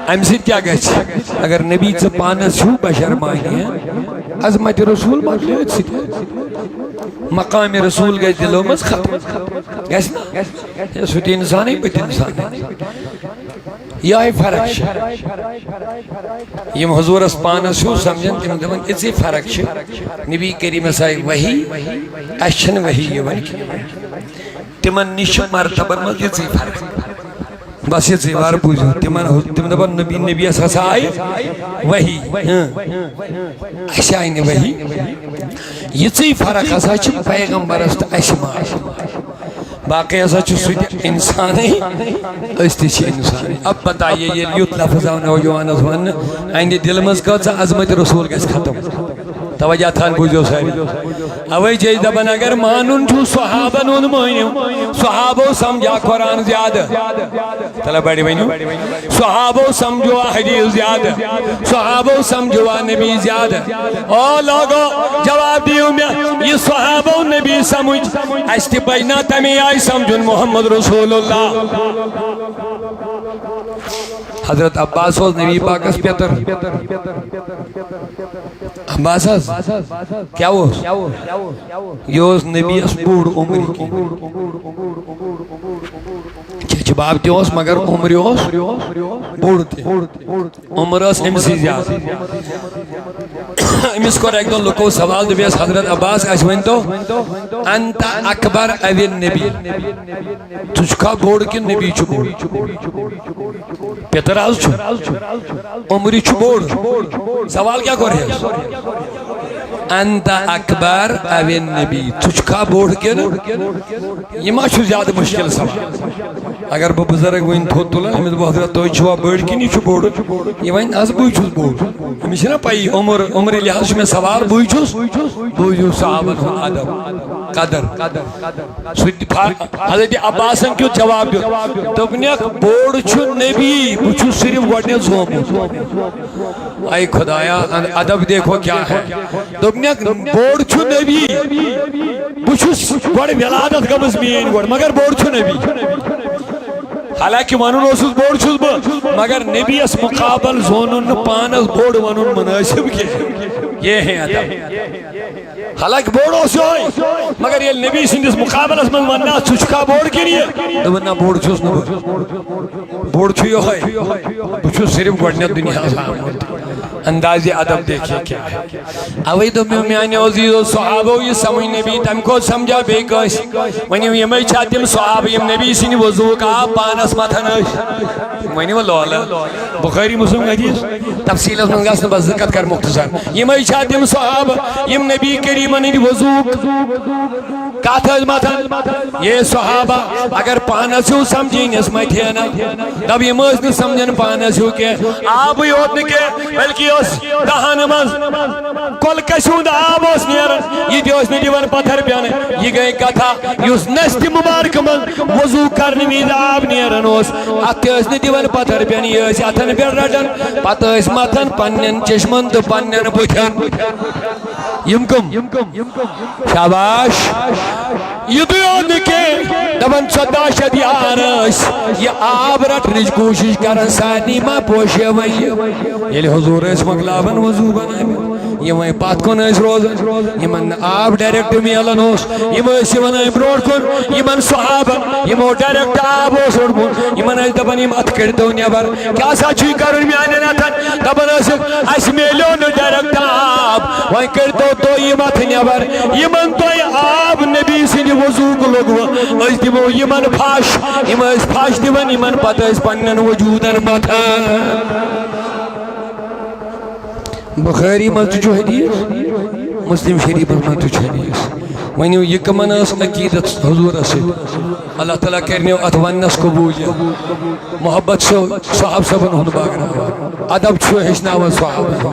امسید کیا گئے اگر نبی سے پانس ہو بشر مانی ہے عظمت رسول مانگلیت سید مقام رسول گئے دلوں مز ختم گئے نا یہ سوٹی انسان ہی بیت انسان ہے یہ ہے فرق شہ یہ حضور اس پانس ہو سمجھن تم دمن اسی فرق شہ نبی کریم صاحب وحی اشن وحی یہ وحی تمن نش مرتبر مز اسی فرق بس یہ زیوار پوچھو تم دبن نبی اسا آئی وحی اشائی نے وحی یہ سی فرق اسا چھ پیغمبر است اشما باقی اسا چھ سوچ انسان ہی استی چھ انسان اب بتائیے یہ لیوت لفظ نوجوان ازمان آئندے دل مز کا عظمت رسول گیس ختم توجہ تھان بوجھو ساری اوئی جائی دبن اگر مانون چھو صحابن ان مہینیو صحابو سمجھا قرآن زیادہ تلا بیڑی بینیو صحابو سمجھوا حدیث زیادہ صحابو سمجھوا نبی زیادہ او لوگو جواب دیو میں یہ صحابو نبی سمجھ اشتی بینا تمی آئی سمجھن محمد رسول اللہ حضرت عباس و نبی پاکس پیتر عباس کیا وہ یہ اس نبی اس بوڑ عمری کی جباب تی اس مگر عمری اس بوڑ تی عمر اس امسی زیادہ امس کو ایک دو لکو سوال دبیس حضرت عباس اشوین تو انت اکبر اوین نبی تجھکا بوڑ کی نبی چو بوڑ پیتر آز چھو عمری چھو بوڑ سوال کیا کر رہے ہیں انت اکبر او النبی تجھکا بوڑھ کے نا یہ ما چھو زیادہ مشکل سوال اگر با بزرگ وین تھوت تولن ہمیں تو حضرت توی چھوا بوڑھ کی نہیں چھو بوڑھ یہ وین از بوئی چھوز بوڑھ ہمیں چھنا پائی عمر لحاظ میں سوال بوئی چھوز صحابن ہوں عدب قدر حضرت عباسن کیوں جواب دیو دبنیک بوڑھ چھو نبی بچھو صرف گوڑنے زومو آئی خدایا عدب دیکھو کیا ہے دبنیک بوڑھ چھو نبی بچھو گوڑ ولادت گمز مین گوڑ مگر بوڑھ چھو نبی حالانکہ ونن اوسس بوڑ چھس بہ مگر نبی اس مقابل زونن پانس بوڑ ونن مناسب کے یہ ہے ادب حالانکہ بوڑ اوسوئی مگر یہ نبی سندس مقابلس من وننا چچکا بوڑ کی نہیں دبنا بوڑ چھس نہ بوڑ چھو یہ ہے بچو صرف گوڑنے دنیا آمد اندازی ادب دیکھئے کیا ہے اوی تو میانی عزیز و صحابہ یہ سمجھ نبی تم کو سمجھا بے کس ونیو یہ میں چاہتیم صحابہ یہ نبی سنی وضو کا پانس متنش ونیو لولا بخاری مسلم حدیث تفصیل اس منگاس نے بس ذکر کر مختصر یہ میں چاہتیم صحابہ یہ نبی کریم نے وضو کاتھا متن یہ صحابہ اگر پانس ہو سمجھیں اس میں تھے نا تب یہ مجھ نے سمجھن پانس ہو کے آپ ہی ہوتنے کے بلکہ اس دہان مز کل کشوند آب اس نیرن یہ جو اس نے دیوان پتھر پیانے یہ گئے کتھا یہ اس نست مبارک من وضو کرنے مید آب نیرن اتی اس نے دیوان پتھر پیانے یہ اس اتن پیر رٹن پتہ اس متن پنن چشمن تو پنن بچن یمکم شاباش یہ دیون کے دبن صدا شد یارس یہ آب رٹنج کوشش کرن سانی ما پوشے وئی یہ حضور اس مقلابن وضو بنائے یہ وہیں پات کن اس روز یہ من آب ڈائریکٹ میلن ہوس یہ ویسی ونائے بروڑ کن یہ من صحابہ یہ مو ڈائریکٹ آب ہوس اڑبون یہ من اس دبن یہ مت کردو نیبر کیا سا چوئی کرن میں آنے نتن دبن اس میلون ڈائریکٹ آب وہیں کردو تو یہ مت نیبر یہ من تو آب نبی سنی وضو کو لگو اس دیو یہ من پھاش یہ من اس پھاش دیون یہ من پتہ اس پنن وجودن متھا بخاری مجھ جو حدیث مسلم شریف مجھ جو حدیث ونیو یہ کمن اس عقیدت حضور اسے اللہ تعالیٰ کرنیو اتوانس قبول محبت سے صحاب سبن ہن باگنا ادب چھو ہشناو صحابہ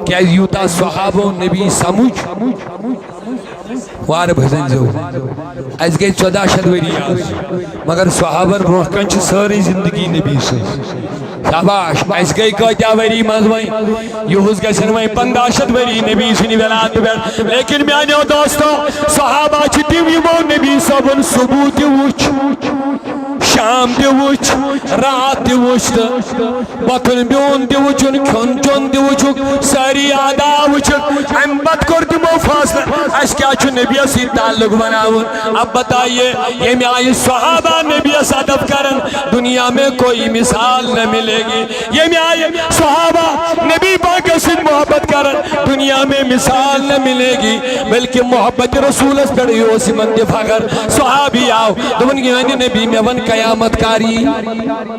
کیا یوتا صحابہ نبی سمجھ وار بھزن جو از گئی 14 شدوری آز مگر صحابہ روح کنچ ساری زندگی نبی سے شاباش اس گئی کتیا وری مزوئی یوز گسن وئی 15 شدوری نبی سنی ولادت پر لیکن میانیو دوستو صحابہ چھ تیم یمو نبی صبن ثبوت وچ شام دی وچ رات دی وچ وطن بیون دی وچن کھن چون دی وچ ساری آدھا وچ ام بات کر دمو فاصلہ اس کیا چھو نبی اسی تعلق بناون اب بتائیے یہ میں آئی صحابہ نبی اس ادب کرن دنیا میں کوئی مثال نہ ملے گی یہ میں آئی صحابہ نبی پاک سے محبت کرن دنیا میں مثال نہ ملے گی بلکہ محبت رسول اس پر یو سی من دفاع کر صحابی آؤ دون کی نبی میں ون قیامت کاری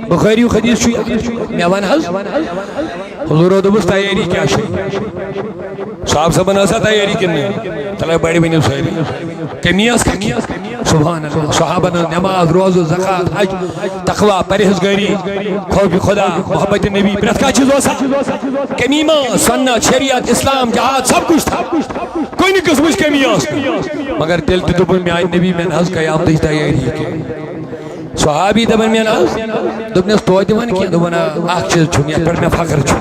بخاری و حدیث شوئی میں ون حض حضور و دبس تیاری کیا شئی صحاب سب ناسا تیاری کننے طلب بڑی بینی سہری کمیاس کی سبحان اللہ صحابہ نماز روز و زکاة حج تقوی پرہیزگاری خوف خدا محبت نبی برت کا چیز ہوسا کمیمہ سنت شریعت اسلام جہاد سب کچھ تھا کوئی نہیں قسمش کمیاس مگر دل تدبن میں آئی نبی میں نحض قیام دہتا تیاری کے صحابی دبن میں نحض دبنیس تو دیوان کیا دبنا آخ چیز چھنیا پر میں فقر چھو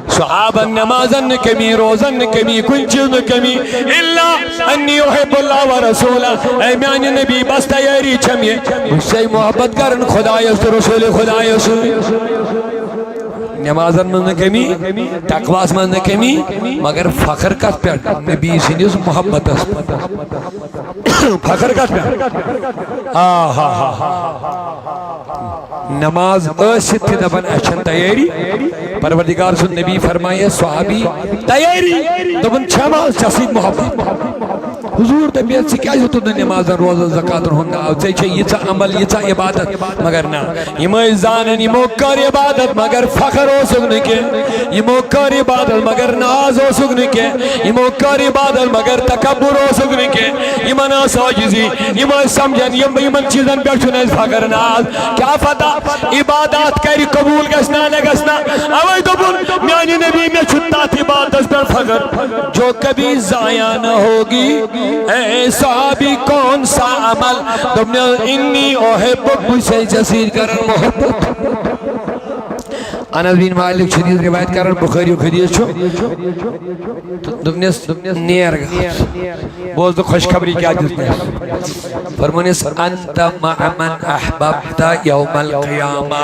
صحابہ نمازن کمی روزن کمی کن چیز کمی اللہ انی احب اللہ و رسولہ اے میانی نبی بس تیاری چھمیے مجھ سے محبت کرن خدایست رسول خدایست نمازن من کمی تقواس من کمی مگر فخر کت پر نبی سنیز محبت اس فخر کت پر نماز اسد تھی دبن اچھن تیاری پروردگار سن نبی فرمائے صحابی تیاری دبن چھماز چسید محبت حضور دپیت سی کیا تو نماز روزہ زکات ہن ژے چھ یژا عمل یژا عبادت مگر نا یمو زانن یمو کر عبادت مگر فخر اوسک نہ کہ یمو کر عبادت مگر ناز اوسک نہ کہ یمو کر عبادت مگر تکبر اوسک نہ کہ یمن عاجزی یم سمجھن یمن چیزن پہ چھن فخر ناز کیا پتہ عبادات کر قبول گژھنا نہ گژھنا اوے دوپن میانی نبی میں چھ تات عبادت پر فخر جو کبھی ضائع نہ ہوگی اے صحابی کون سا عمل تم نے انی احبک سے جسیر کرن محبت انس بن مالک شدید روایت کرن بخاری و حدیث چھو دمنس نیر بوز دو خوشخبری کیا جتنے فرمونس انت مع من احببت یوم القیامہ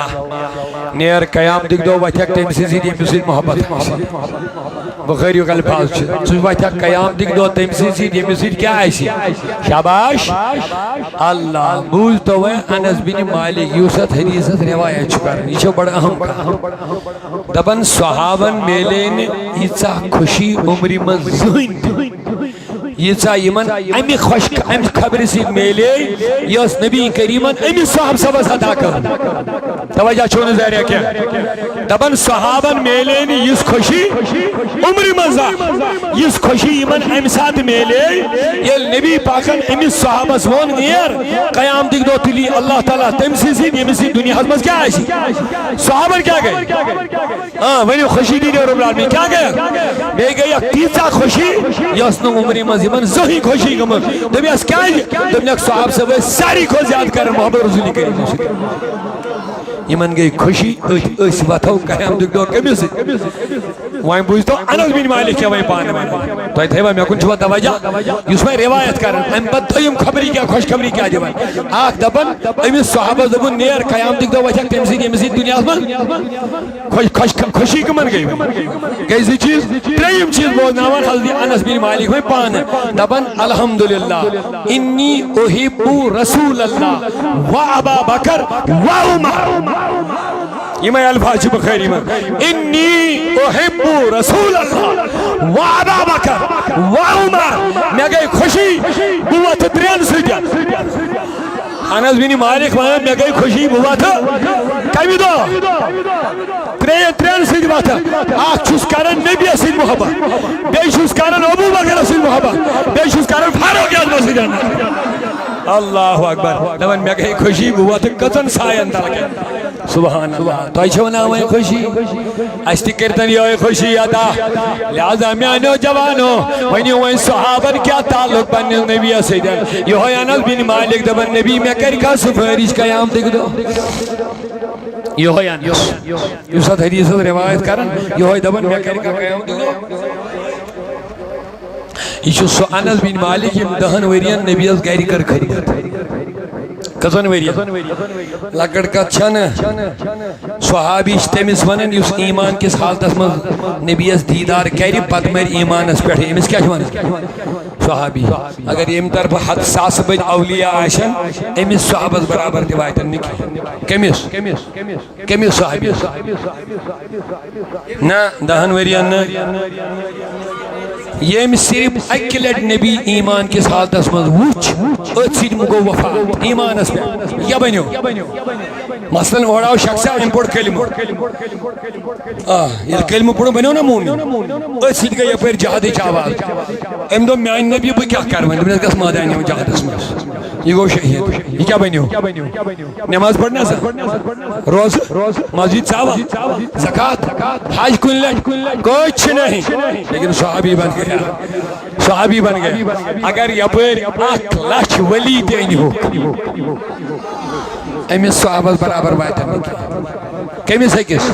نیر قیام دیکھ دو وچھک تیم سے زیدی مسید محبت بخاری و الفاظ چھو وچھک قیام دیکھ دو تیم سے زیدی مسید کیا ایسی شاباش اللہ بوز تو وہ انس بن مالک یوسف حدیثت روایت چھکر یہ چھو بڑا اہم کا دبن صحابن میلین ایسا خوشی عمری من زہن ایسا یمن امی خوش امی خبر سی میلے یس نبی کریمن امی صحاب سب صدا کر توجہ چھونے ظاہر ہے کیا دبن صحابن میلین یس خوشی عمری من زہن یس خوشی یمن امی ساتھ میلے یہ نبی پاکن امی صحابہ سوان نیر قیام دیکھ دو تلی اللہ تعالیٰ تمسی یمسی دنیا حضمت کیا ایسی صحابن کیا گئے ونی خوشی دی رب العالمین کیا گیا بے گئی تیسا خوشی یسنو عمری مزیبن زہی خوشی گمر تبھی اس کیا ہے تبھی ایک صحاب سے وہ ساری کو زیاد کر محبت رسولی کریم یمن گئی خوشی اس واتھو قیام دیکھ دو کمی سے وائن بوجھ تو انس بن مالک کیا وائن پانے میں تو ایتھے با میں کن چھوا دوجہ یس میں روایت کرن ام بد دویم خبری کیا خوش خبری کیا جوان آخ دبن امی صحابہ دبن نیر قیام دیکھ دو وجہ تمسی دنیا من خوشی کمن گئی گئی سی چیز تریم چیز بولناوان حضرت انس بن مالک میں پانے دبن الحمدللہ انی احب رسول اللہ و ابا بکر و عمر یہ میں الفاظ بخاری میں انی احب رسول اللہ و ابا بکر و عمر میں گئی خوشی بوت ترین سجن انس بن مالک میں گئی خوشی بوت کمی دو ترین سجن بات آخ چھس کرن نبی سجن محبت بے چھس کرن ابو بکر سجن محبت بے چھس کرن فاروق اعظم سجن اللہ اکبر دبن میں گئی خوشی بوت کتن سائن تلکے سبحان اللہ تو ایچھے وناویں خوشی اشتی کرتن یہ خوشی ادا لہذا میانو جوانو ونیو وین صحابن کیا تعلق بنی نبی سیدن یہ ہوئی انس بن مالک دبن نبی میں کر کا سفریش قیام دیکھ دو یہ ہوئی انس یوسف حدیثت روایت کرن یہ ہوئی دبن میں کر کا قیام دیکھ دو یہ چھو سو انس بن مالک یم دہن ورین نبی از گیری کر کھری کزن ورین لکڑ کا چھن صحابی تمس ونن یس ایمان کس حالت من نبی اس دیدار کری پت مر ایمان اس پہ امس کیا ون صحابی اگر یم طرف حد ساس بد اولیاء آشن امس صحابس برابر دیوائتن نکی کمس صحابی نا دہن ورین نا یہ صرف اکلٹ نبی ایمان کس حالت من وچ اتسید مگو وفا ایمان اس پہ یا بنیو مثلا اوڑاو شخص امپورٹ کلمہ یہ کلمہ پڑھو بنیو نا مومن اتسید گئی پر جہاد چاواز ام دو میان نبی بھئی کیا کرون دو گس مادانی جہاد اس میں یہ گو شہید یہ کیا بنیو نماز پڑھنا سا روز مسجد چاوا زکاة حج کن لیں کچھ نہیں لیکن صحابی بن گیا صحابی بن گیا اگر یہ پر 8 لاکھ ولی دینی ہو امیس صحابت برابر بائیتا نہیں کمی سے کس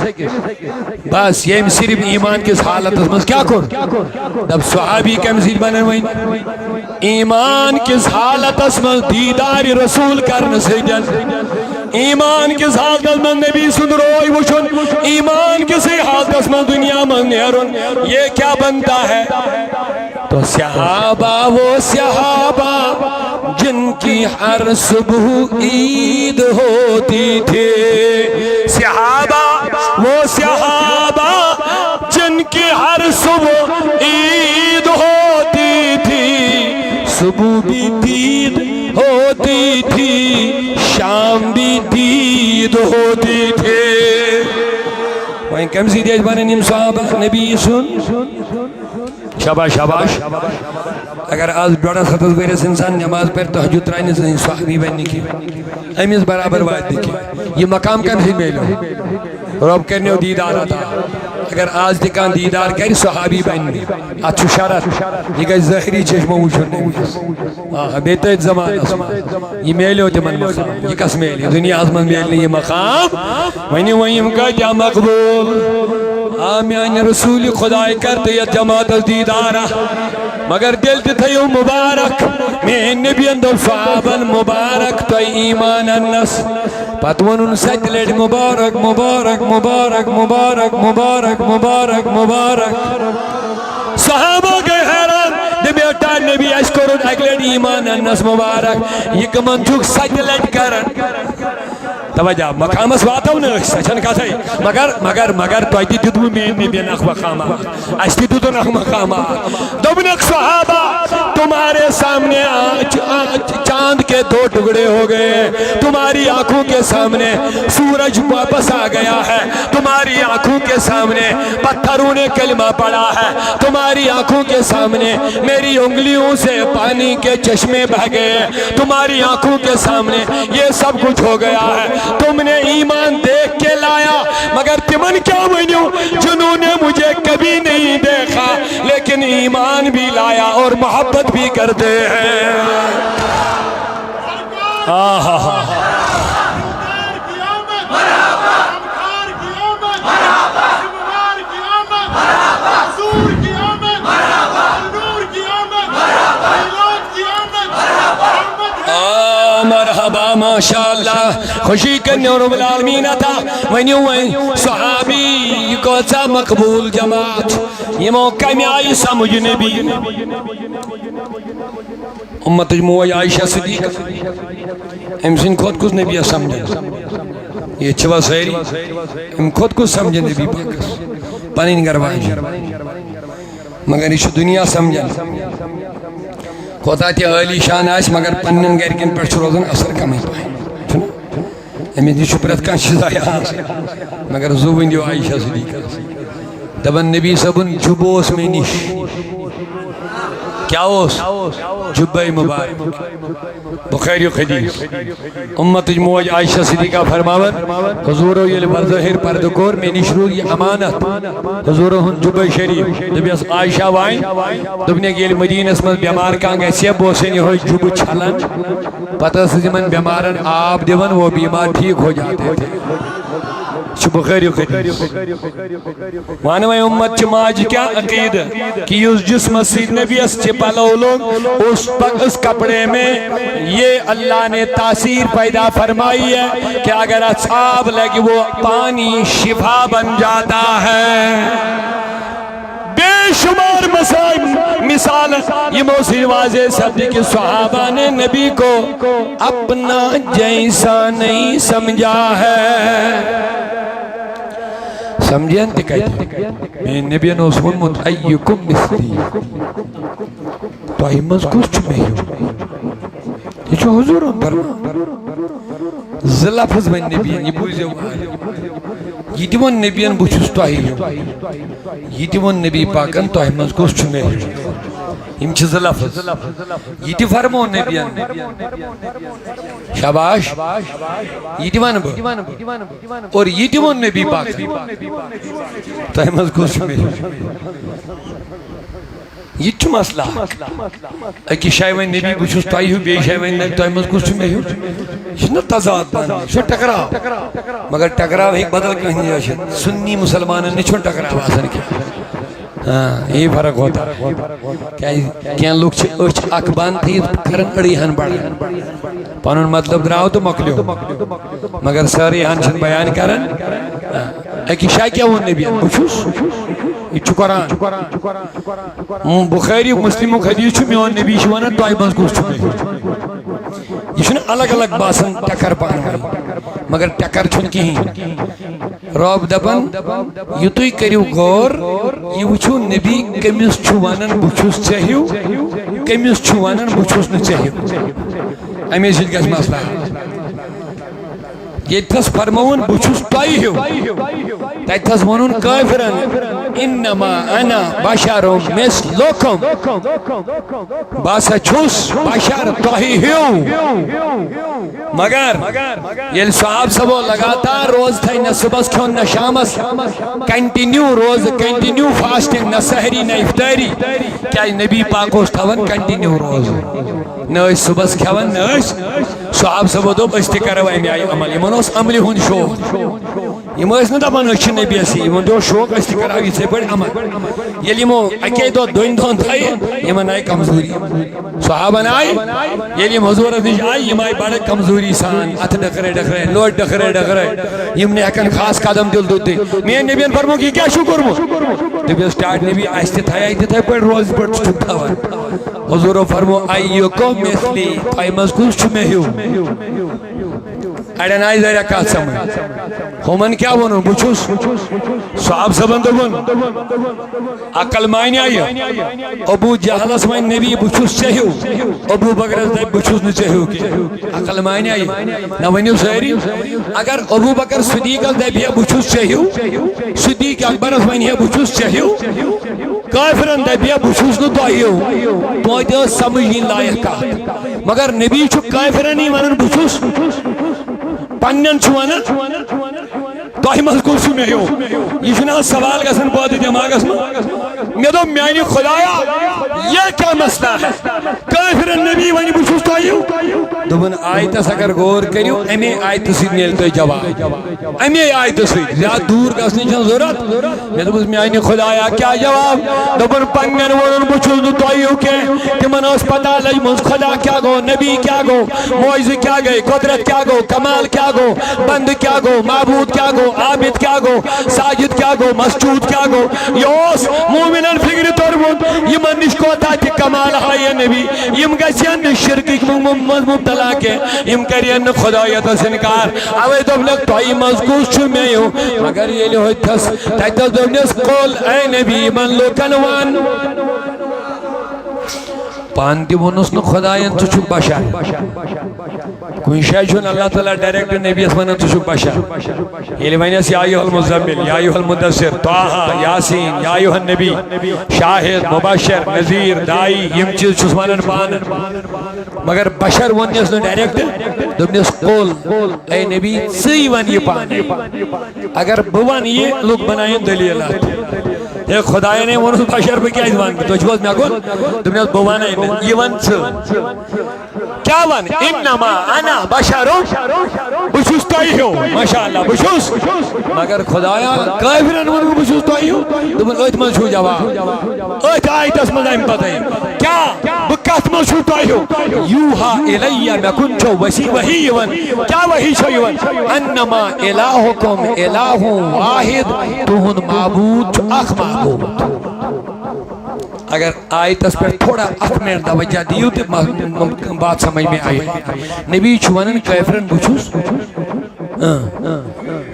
بس یہ صرف ایمان کس حالت اس کیا کر دب صحابی کم زیر بنن وین ایمان کس حالت اس دیدار رسول کرن سیدن ایمان کس حالت اس نبی سن روئی وشن ایمان کس حالت اس دنیا من نیرن یہ کیا بنتا ہے تو صحابہ وہ صحابہ جن کی ہر صبح عید ہوتی تھی صحابہ وہ صحابہ جن کی ہر صبح عید ہوتی تھی صبح عید ہوتی تھی وہیں کم سی دیج بنے نیم صحابہ نبی سن شاباش شاباش اگر آج ڈوڑا ستس بیرس انسان نماز پر تحجد رائنے سے صحابی بننے کی امیز برابر وعد دیکھی یہ مقام کم سی میلو رب کرنے و دیدار آتا اگر آج دکان دیدار کری صحابی بننے اچھو شرط یہ گئی ظاہری چشمہ وچھن نبی بیتت زمان اسما یہ میلو تمن مقام یہ کس میلی دنیا آزمان میلنے یہ مقام وینی ویم کا جا مقبول آمیان رسول خدای کرتے یا جماعت دیدارہ مگر دل تیو مبارک میں نبی اندر صحابن مبارک تو ایمان النس پتون سجلت مبارک مبارک مبارک مبارک مبارک مبارک مبارک صحابہ کے حیران دے بیٹا نبی اشکرون اگلت ایمان النس مبارک یہ کمن چھوک سجلت کرن توجہ مقام اس واتو نرخ سچن کا سای مگر تو ایتی دیدو میں نبی نخ مقامہ اشتی دیدو نخ مقامہ دبنک صحابہ تمہارے سامنے چاند کے دو ٹکڑے ہو گئے تمہاری آنکھوں کے سامنے سورج واپس آ گیا ہے تمہاری آنکھوں کے سامنے پتھروں نے کلمہ پڑا ہے تمہاری آنکھوں کے سامنے میری انگلیوں سے پانی کے چشمے بہ گئے تمہاری آنکھوں کے سامنے یہ سب کچھ ہو گیا ہے تم نے ایمان دیکھ کے لایا مگر تمن کیا ونیو جنہوں نے مجھے کبھی نہیں دیکھا لیکن ایمان بھی لایا اور محبت بھی کرتے ہیں مرحبا ماشاءاللہ خوشی کرنے اور رب العالمین تھا ونیو صحابی کو سا مقبول جماعت یہ موقع میں آئی سمجھ نبی امت جموعی عائشہ صدیق امسن خود کس نبی سمجھے یہ چھوا سہری ام خود کس سمجھے نبی پاکس پانین گروائی مگر اس دنیا سمجھے کوتا تی عالی شان آس مگر پنن گرکن پر روزن اثر کمی پائے امی دی شپرت کان شزائی آس مگر زوبن دیو عائشہ صدیقہ دبن نبی صبن جبوس میں نش کیا اوس جبہ مبارک بخاری و حدیث امت جموعی عائشہ صدیقہ فرماون حضورو یہ بظاہر پردکور میں نشرو یہ امانت حضورو ہن جبہ شریف دبیس عائشہ وائن دبنے گیل مدینہ اسمت بیمار کانگا ایسے بوسینی ہوئی جبہ چھلن پتہ سزمن بیمارن آپ دیون وہ بیمار ٹھیک ہو جاتے تھے بخاری و حدیث وانوی امت چماج کیا عقید کہ اس جس مسجد نبی اس چپلو لوگ اس کپڑے میں یہ اللہ نے تاثیر پیدا فرمائی ہے کہ اگر اصحاب لگے وہ پانی شفا بن جاتا ہے بے شمار مثال یہ موسیقی واضح سبدی کہ صحابہ نے نبی کو اپنا جیسا نہیں سمجھا ہے سمجھیں تے کہتے میں نبی نے اسمون متعیکم مثلی تو آئی مذکوز چمیں ہو یہ جو حضور ہم فرما زلافز میں نبی یہ بوزے ہوا یہ دیون نبی بچوز تو آئی ہو یہ دیون نبی پاکن تو آئی مذکوز چمیں ہو یم چیز لفظ یہ تی فرمو نبی شاباش یہ دیوان با اور یہ دیوان نبی پاک تو ہے مذکور شمی یہ چو مسئلہ اکی شایوین نبی بچوز تائی ہو بے شایوین نبی تو ہے مذکور شمی ہو یہ نا تضاد باندھ شو ٹکراو مگر ٹکراو ایک بدل کہیں جاشد سنی مسلمانوں نے چھوڑ ٹکراو آسان کیا یہ فرق ہوتا کیا لوگ اچھ اکبان تھی کرن اڑی ہن بڑا پانون مطلب دراؤ تو مکلیو مگر ساری ہنشن بیان کرن ایک شاہ کیا وہ نبی بچوس یہ چھو قرآن بخاری مسلم و حدیث چھو میون نبی شوانا تو آئی مذکور چھو یہ چھو الگ الگ باسن ٹکر پان گئی مگر ٹکر چھن کی ہی رب دبن یہ توی کریو غور یہ وچھو نبی کمیس چھوانن بچوس چاہیو کمیس چھوانن بچوس نہ چاہیو امیز جلگاز مسئلہ یتھس فرمون بچھس تۄہہِ ہیوٗ تتھس ونُن کٲفرن انما انا بشر مثلکم بہٕ ہسا چھُس بشر تۄہہِ ہیوٗ مگر ییٚلہِ صحاب صبو لگاتار روز تھایہِ نہ صبحس کھیوٚن نہ شامس کنٹِنیو روز کنٹِنیو فاسٹنگ نہ سحری نہ افطاری کیازِ نبی پاک اوس تھاوان کنٹِنیو روز نہ ٲسۍ صبحس کھٮ۪وان نہ ٲسۍ صحاب صبو دوٚپ أسۍ تہِ کرو اَمہِ آیہِ عمل یِمن اوس عملہِ ہُنٛد شوق یِم ٲسۍ نہٕ دپان أسۍ چھِ نبیَسٕے یِمن تہِ اوس شوق أسۍ تہِ کرو یِتھٕے پٲٹھۍ عمل ییٚلہِ یِمو اَکے دۄہ دۄنۍ دۄہن تھایہِ یِمن آیہِ کمزوری صحابن آیہِ ییٚلہِ یِم حضوٗرس نِش آیہِ یِم آیہِ بڑٕ کمزوری سان اتھٕ ڈکرے ڈکرے لوٹ ڈکرے ڈکرے یِم نہٕ ہٮ۪کان خاص قدم دِل دِتھٕے میٲنۍ نبین فرمووُکھ یہِ کیٛاہ چھُو کوٚرمُت دوٚپُس ٹاٹھ نبی اَسہِ تہِ تھایے تِتھٕے پٲٹھۍ روزِ پٲٹھۍ ژٕ چھُکھ تھاوان حضوٗرو فرموو ایُکم مثلی تۄہہِ منٛز کُس چھُ مےٚ ہیوٗ اڑین آیہِ ذرا کتھ سمجھ ہُمن کیٛاہ ووٚنُن بہٕ چھُس صحاب صٲبن دوٚپُن عقل مانیٛا یہِ ابوٗ جہلس وۄنۍ نبی بہٕ چھُس ژےٚ ہیوٗ ابوٗ بکرس دپہِ بہٕ چھُس نہٕ ژےٚ ہیوٗ کینٛہہ عقل مانیٛا یہِ نہ ؤنِو سٲری اگر ابوٗ بکر صدیٖقس دپہِ ہے بہٕ چھُس ژےٚ ہیوٗ صدیٖق اکبرس ونہِ ہے بہٕ چھُس ژےٚ ہیوٗ کٲفرن دپہِ ہے بہٕ چھُس نہٕ تۄہہِ ہیوٗ توتہِ ٲس سمجھنۍ لایق کتھ مگر نبی چھُ کٲفرن یی ونان بہٕ چھُس پنن چھُ ونان تۄہہِ منٛز کُس چھُ مےٚ ہیوٗ یہِ چھُنہٕ آز سوال گژھان پٲدٕ دٮ۪ماغس منٛز مےٚ دوٚپ میانہِ خۄدایا یہِ کیٛاہ مسئلہ ہے کٲفرن نبی ونہِ بہٕ چھُس تۄہہِ ہیوٗ دوٚپُن آیتس اگر غور کٔرِو اَمے آیتہٕ سۭتۍ میلہِ تۄہہِ جواب اَمے آیتہٕ سۭتۍ زیادٕ دوٗر گژھنٕچ چھنہٕ ضروٗرت مےٚ دوٚپُس میانہِ خۄدایا کیٛاہ جواب دوٚپُن پننٮ۪ن ووٚنُن بہٕ چھُس نہٕ تۄہہِ ہیوٗ کینٛہہ تِمن ٲس پتہ لٔجمٕژ خۄدا کیٛاہ گوٚو نبی کیٛاہ گوٚو معجزٕ کیٛاہ گٔے قۄدرت کیٛاہ گوٚو کمال کیٛاہ گوٚو بندٕ کیٛاہ گوٚو معبوٗد کیٛاہ گوٚو عابد کیٛاہ گوٚو ساجد کیٛاہ گوٚو مسجوٗد کیٛاہ گوٚو یہِ اوس مومنن فکرِ توٚرمُت یِمن نِش کوتاہ تہِ کمال ہایہِ نبی یِم گژھن نہٕ شرکٕکۍ منٛز مبتلا کینٛہہ یِم کرن نہٕ خۄدایتس انکار اوے دوٚپنکھ تۄہہِ منٛز کُس چھُ مےٚ ہیوٗ مگر ییٚلہِ ہوٚتھس تتس دوٚپنس قُل اے نبی یِمن لوٗکن ون پانہٕ تہِ ووٚنُس نہٕ خۄداین ژٕ چھُکھ بشر کُنہِ جایہِ چھُنہٕ اللہ تعالیٰ ڈایریکٹ نبیس ونان ژٕ چھُکھ بشر ییٚلہِ ونیس یا ایُہا المزمل یا ایُہا المدثر طٰہٰ یاسین یا ایُہا النبی شاہد مبشر نذیر داعی یِم چیٖز چھُس ونان پانہٕ مگر بشر ووٚننس نہٕ ڈایریکٹ دوٚپنس قُل اے نبی ژٕے ون یہِ پانہٕ اگر بہٕ ونہٕ یہِ لُکھ بناین دلیٖل اتھ ہے خۄداین ہے ووٚنُس بشر بہٕ کیٛازِ ونہٕ تُہۍ چھِو حظ مےٚ کُن دوٚپنس بہٕ ونے نہٕ یہِ ون ژٕ کیٛاہ ون انما انا بشرٌ بہٕ چھُس تۄہہِ ہیوٗ ماشاء اللہ بہٕ چھُس مگر خۄدایا کٲفرن ووٚنُن بہٕ چھُس تۄہہِ ہیوٗ دوٚپُن أتھۍ منٛز چھُو جواب أتھۍ آیتس منٛز امہِ پتہٕ کیٛاہ بہٕ کتھ منٛز چھُو تۄہہِ ہیوٗ یوٗہا اِلَیہ مےٚ کُن چھو وحی یِوان کیٛاہ وحی چھو یِوان انما الہُکُم الہٌ واحد تُہُنٛد معبوٗد چھُ اکھ معبوٗد اگر آیتس پہ تھوڑا اکھ منٹ توجہ دیو تو بات سمجھ میں آئی نبی چھُ ونان کٲفرن بہٕ چھُس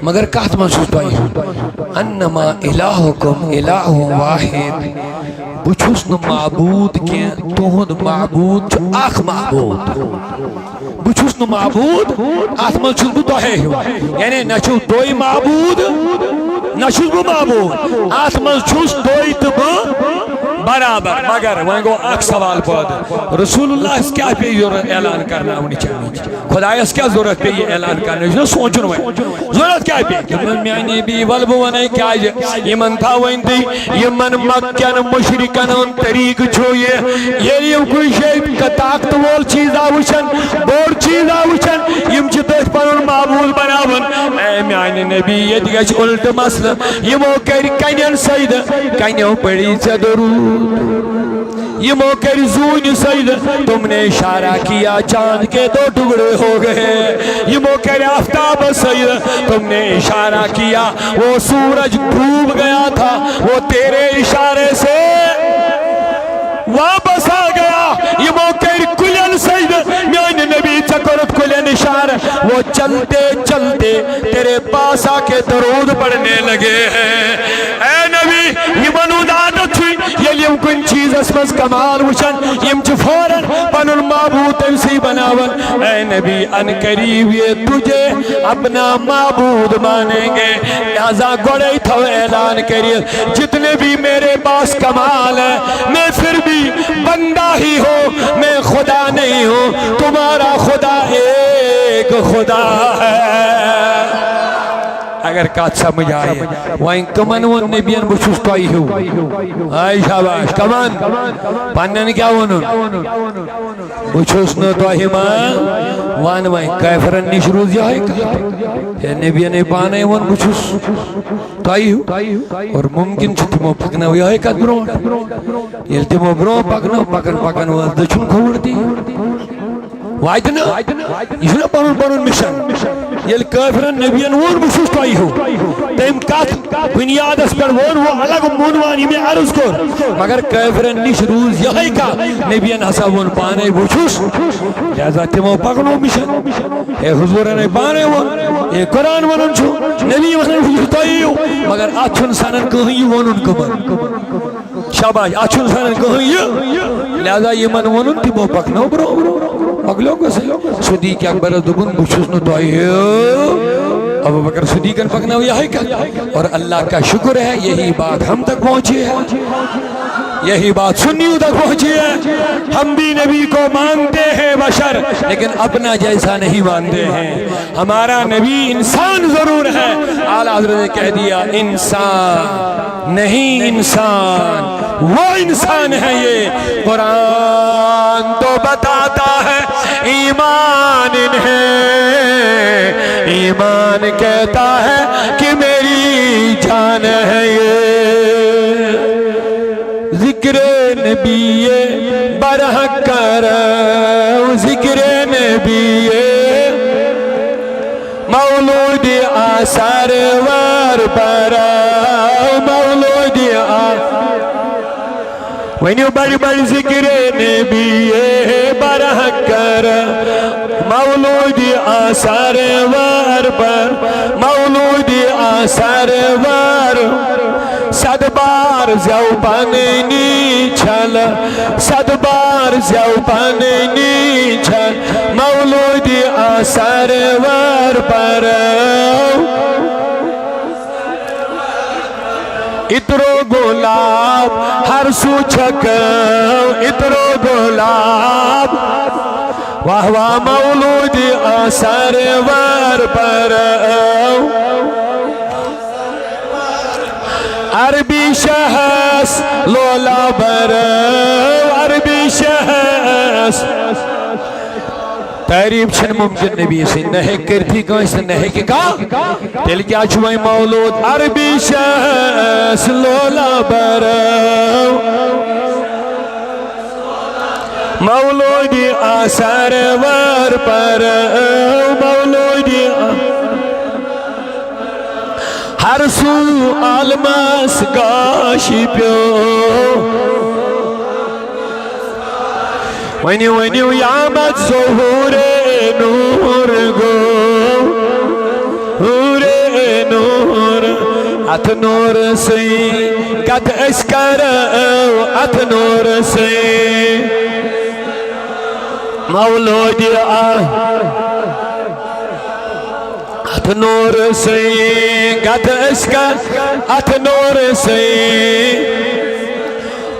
مگر کتھ منٛز چھُس تۄہہِ انما الہُکُم الہٌ واحد بہٕ چھُس نہٕ معبوٗد کینٛہہ تُہُنٛد معبوٗد چھُ اکھ معبوٗد بہٕ چھُس نہٕ معبوٗد اتھ منٛز چھُس بہٕ تۄہے ہیوٗ یعنی نہ چھُو تُہۍ معبوٗد نہ چھُس بہٕ معبوٗد اتھ منٛز چھُس تُہۍ تہٕ بہٕ برابر مگر وۄنۍ گوٚو اکھ سوال پٲدٕ رسول اللہ کیٛاہ پیٚیہِ ضروٗرت اعلان کرناونٕچ خۄدایس کیٛاہ ضروٗرت پیٚیہِ یہِ اعلان کرنٕچ چھُنہ سونٛچُن وۄنۍ ضروٗرت کیٛاہ پیٚیہِ دوٚپُن میانہِ نبی وَلہٕ بہٕ وَنَے کیٛازِ یِمن تھاوٕنۍ تُہۍ یِمن مکٮ۪ن مُشرِکن ہُنٛد طریٖقہٕ چھُ یہِ ییٚلہِ یِم کُنہِ جایہِ طاقتہٕ وول چیٖزا وٕچھن بوٚڑ چیٖزا وٕچھن یِم چھِ تٔتھۍ پنُن معبوٗد بناوان اے میانہِ نبی ییٚتہِ گژھِ اُلٹہٕ مسلہٕ یِمو کٔرۍ کنٮ۪ن سجدٕ کنٮ۪و پٔری ژےٚ درود یمو کر زون سجدہ تم نے اشارہ کیا چاند کے 2 ٹکڑے ہو گئے یمو کر آفتاب سجدہ تم نے اشارہ کیا وہ سورج ڈوب گیا تھا وہ تیرے اشارے سے واپس آ گیا یمو کر کلین سجدہ میان نبی چکرت کلین اشارہ وہ چلتے چلتے تیرے پاس آ کے درود پڑھنے لگے ہیں اے نبی یمن عادت ہوئی یلی کن چیز اسمز کمال وچن یم چھ فوراً پنن معبود تمسی بناون اے نبی ان قریب یہ تجھے اپنا معبود مانیں گے لہذا گوڑے تھو اعلان کریے جتنے بھی میرے پاس کمال ہے میں پھر بھی بندہ ہی ہوں میں خدا نہیں ہوں تمہارا خدا ایک خدا ہے اگر کات سمجھ آئے وائن کمن ون نبیان بچوس توئی ہو آئی شاباش کمن پانن کیا ونن بچوس نو توئی ماں وان وائن کیفرن نیش روز جائے کہ نبیان پانے ون بچوس توئی ہو اور ممکن چھتی مو پکنا ہوئی آئے کت برون یلتی مو برون پکن وزدچون کھوڑ دی وائدنا یہ چھنا پرون مشن یل کافرن نبیان وون بشوش توئی ہو تیم کات بنیاد اس پر وون وہ الگ مونوانی میں عرض کر مگر کافرن نیش روز یہی کا نبیان حسا وون پانے بشوش لہذا تیمو پاکنو مشن اے حضورن پانے وون اے قرآن ونن چھو نبی ونن بشوش توئی ہو مگر آچھن سانن کہیں وونن کبر شاباش آچھن سانن کہیں لہذا یہ من ونن تیمو پاکنو برو اگلو کو سے صدیق اکبر دبن بچوس نو دعائی ہے ابو بکر صدیقن پکنا ہوئی ہے کیا اور اللہ کا شکر ہے یہی بات ہم تک پہنچی ہے یہی بات سنیوں تک پہنچی ہے ہم بھی نبی کو مانتے ہیں بشر لیکن اپنا جیسا نہیں مانتے ہیں ہمارا نبی انسان ضرور ہے اعلیٰ حضرت نے کہہ دیا انسان نہیں انسان وہ انسان ہے یہ قرآن تو بتاتا ہے ایمان انہیں ایمان کہتا ہے کہ میری جان ہے یہ ذکر نبی برحق کرو ذکر نبی مولود آثار وار برا مولود وینیو بڑی بڑی ذکر نبی برحق کرو مولود آثار وار پر مولود آثار وار صد بار زیو پانینی چھل صد بار زیو پانینی چھل مولود آثار وار پر اترو گلاب ہر سو چھکو اترو گلاب واہ واہ مولود آثار وار پر عربی شخص لولا بر عربی شخص تعریف چھن ممکن نبی سے نہک کرتی کہیں سے نہک کا تیل کیا چھوئیں مولود عربی شخص لولا بر مولود آثار وار پر مولود ہر سو آلماس گاشی پیو وینیو یامت ظہور نور گو نور ات نور سی کت اسکر ات نور سی مولود ات نور سی کت اسکر ات نور سی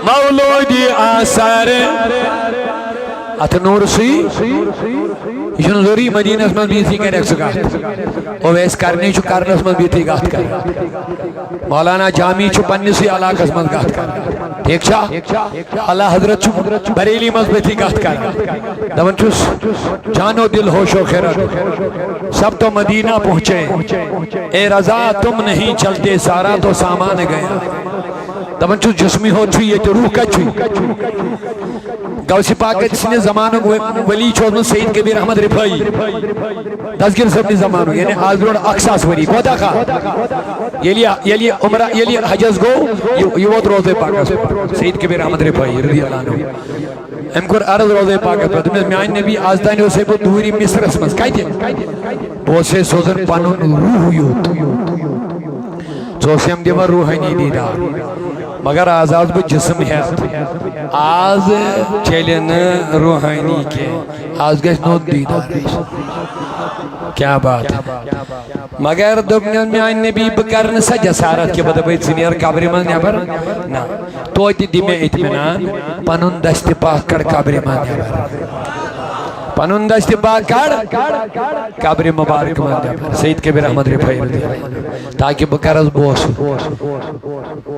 مولود آثار ات نور سی یہ ضروری مدینہ اس میں بیتی کر ایک سکات اویس کرنی چو کرن اس میں بیتی گات کر مولانا جامی چو پنی سی علاق اس میں گات کر ٹھیک شاہ اللہ حضرت چو بریلی مذبتی گات کر دون چوس جانو دل ہوش و خیرت سب تو مدینہ پہنچے اے رضا تم نہیں چلتے سارا تو سامان گیا دون چوس جسمی ہو چھوئی یہ تو روح کا چھوئی گوسی پاکت سنے زمانوں ولی چھوڑنو سید کبیر احمد رفائی دزگر سبنی زمانوں یعنی آزبرون اکساس ولی کوتا کھا یلی عمرہ یلی حجز گو یہ وقت روزے پاکت سید کبیر احمد رفائی رضی اللہ عنہ امکر عرض روزے پاکت پر دمیں میان نبی آزدانی اسے بہت دوری مصر اسمس کہتے ہیں بہت سے سوزن پانون روح ہوئی ژوسیم دِوان روحانی دیدار مگر آز آز بہٕ جسم ہیتھ آز چلہِ نہٕ روحانی کینٛہہ آز گژھِ نوٚو دیدار کیا بات ہے مگر دوٚپنَس میٛانہِ نبی بہٕ کَرٕ نہٕ سۄ جسارت کہِ بہٕ دَپَے ژٕ نیر قبرِ منٛز نٮ۪بر نہ توتہِ دِ مےٚ اطمینان پنُن دستہِ پاک کڑ قبرِ منٛز نٮ۪بر پنُن دستہِ پاک کڑ قبرِ مبارک منٛز نٮ۪بر سید کبیر احمد رفاعی تاکہ بہٕ کَرس بوسہٕ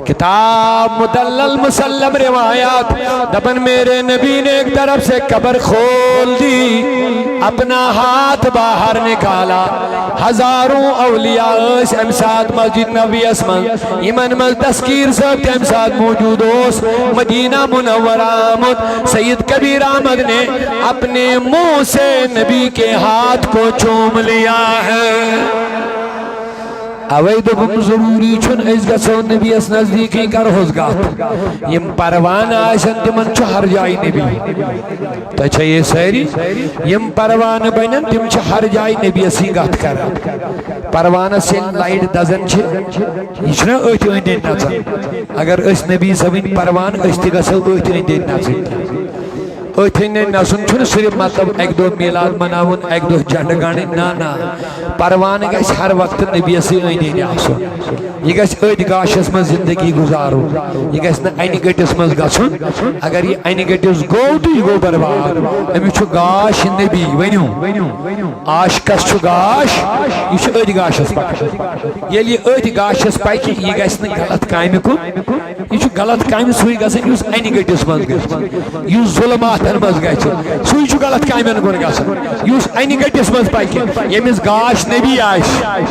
کتاب مدلل مسلم روایات دپن میرے نبی نے ایک طرف سے قبر کھول دی اپنا ہاتھ باہر نکالا ہزاروں اولیاء اس امساد مسجد نبی اسمان ایمن مل تذکیر سکت امساد موجود اس مدینہ منور آمد سید کبیر احمد نے اپنے منہ سے نبی کے ہاتھ کو چوم لیا ہے اوے دوٚپُم ضروٗری چھُنہٕ أسۍ گژھو نبی یس نزدیٖکٕے کرہوس کتھ یِم پروانہٕ آسن تِمن چھُ ہر جایہِ نبی تۄہہِ چھا یہ سٲری یِم پروانہٕ بنن تِم چھِ ہر جایہِ نبی یسٕے کتھ کران پروانس ییٚلہِ لایٹ دزان چھِ یہِ چھُنہ أتھۍ أنٛدۍ أنٛدۍ نژان اگر أسۍ نبی صٲبٕنۍ پروانہٕ أسۍ تہِ گژھو أتھۍ أنٛدۍ أنٛدۍ نژٕنۍ أتھۍ أنٛدۍ أنٛدۍ نژُن چھُنہٕ صرف مطلب اکہِ دۄہ میلاد مناوُن اکہِ دۄہ جنڈٕ گنڈٕنۍ نہ نہ پروانہٕ گژھِ ہر وقتہٕ نبی یسٕے أنٛدۍ أنٛدۍ آسُن یہ گژھِ أتھۍ گاشس منٛز زندگی گزارُن یہ گژھِ نہٕ انہِ گٔٹِس منٛز گژھُن اگر یہِ انہِ گٔٹِس گوٚو تہٕ یہِ گوٚو برباد أمِس چھُ گاش نبی ؤنِو عاشقس چھُ گاش یہِ چھُ أتھۍ گاشس پکان ییٚلہِ یہِ أتھۍ گاشس پکہِ یہِ گژھِ نہٕ غلط کامہِ کُن یہِ چھُ غلط کامہِ سُے گژھان یُس انہِ گٔٹِس منٛز گژھِ یُس ظُلماتن منٛز گژھِ سُے چھُ غلط کامٮ۪ن کُن گژھان یُس انہِ گٔٹِس منٛز پکہِ ییٚمِس گاش نبی آسہِ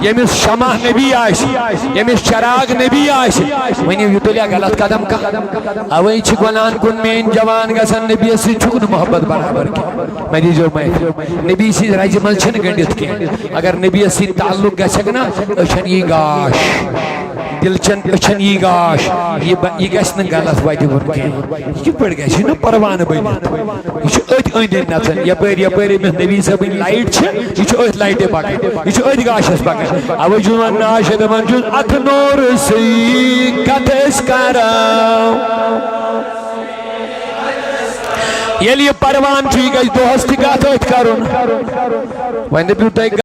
ییٚمِس شمع نبی آسہِ ییٚمِس چراغ نبی آسہِ ؤنِو یہِ تُلیا غلط قدم کانٛہہ اوے چھِ گۄناہن کُن میٲنۍ جوان گژھان نبی سۭتۍ چھُکھ نہٕ محبت برابر کینٛہہ مےٚ دیٖزیو معٲفی نبی سٕنٛزِ رزِ منٛز چھِنہٕ گٔنڈِتھ کینٛہہ اگر نبی یس سۭتۍ تعلق گژھکھ نا أچھن یی گاش دلچن أچھن یی گاش یہِ گژھِ نہٕ غلط وتہِ کُن کینٛہہ یہِ کِتھ پٲٹھۍ گژھِ یہِ چھُ پروانہٕ بٔنِتھ یہِ چھُ أتھۍ أنٛدۍ أنٛدۍ نژان یپٲرۍ یپٲرۍ أمِس نبی صٲبٕنۍ لایٹ چھِ یہِ چھُ أتھۍ لایٹہِ پکان یہِ چھُ أتھۍ گاشس پکان اوے چھُس ونان ناشد دپان چھُس اتھ نور سٕے کتھ أسۍ کرو ییٚلہِ یہِ پروان چھُ یہِ گژھِ دۄہس تہِ کتھ أتھۍ کرُن وۄنۍ دٔپِو تُہۍ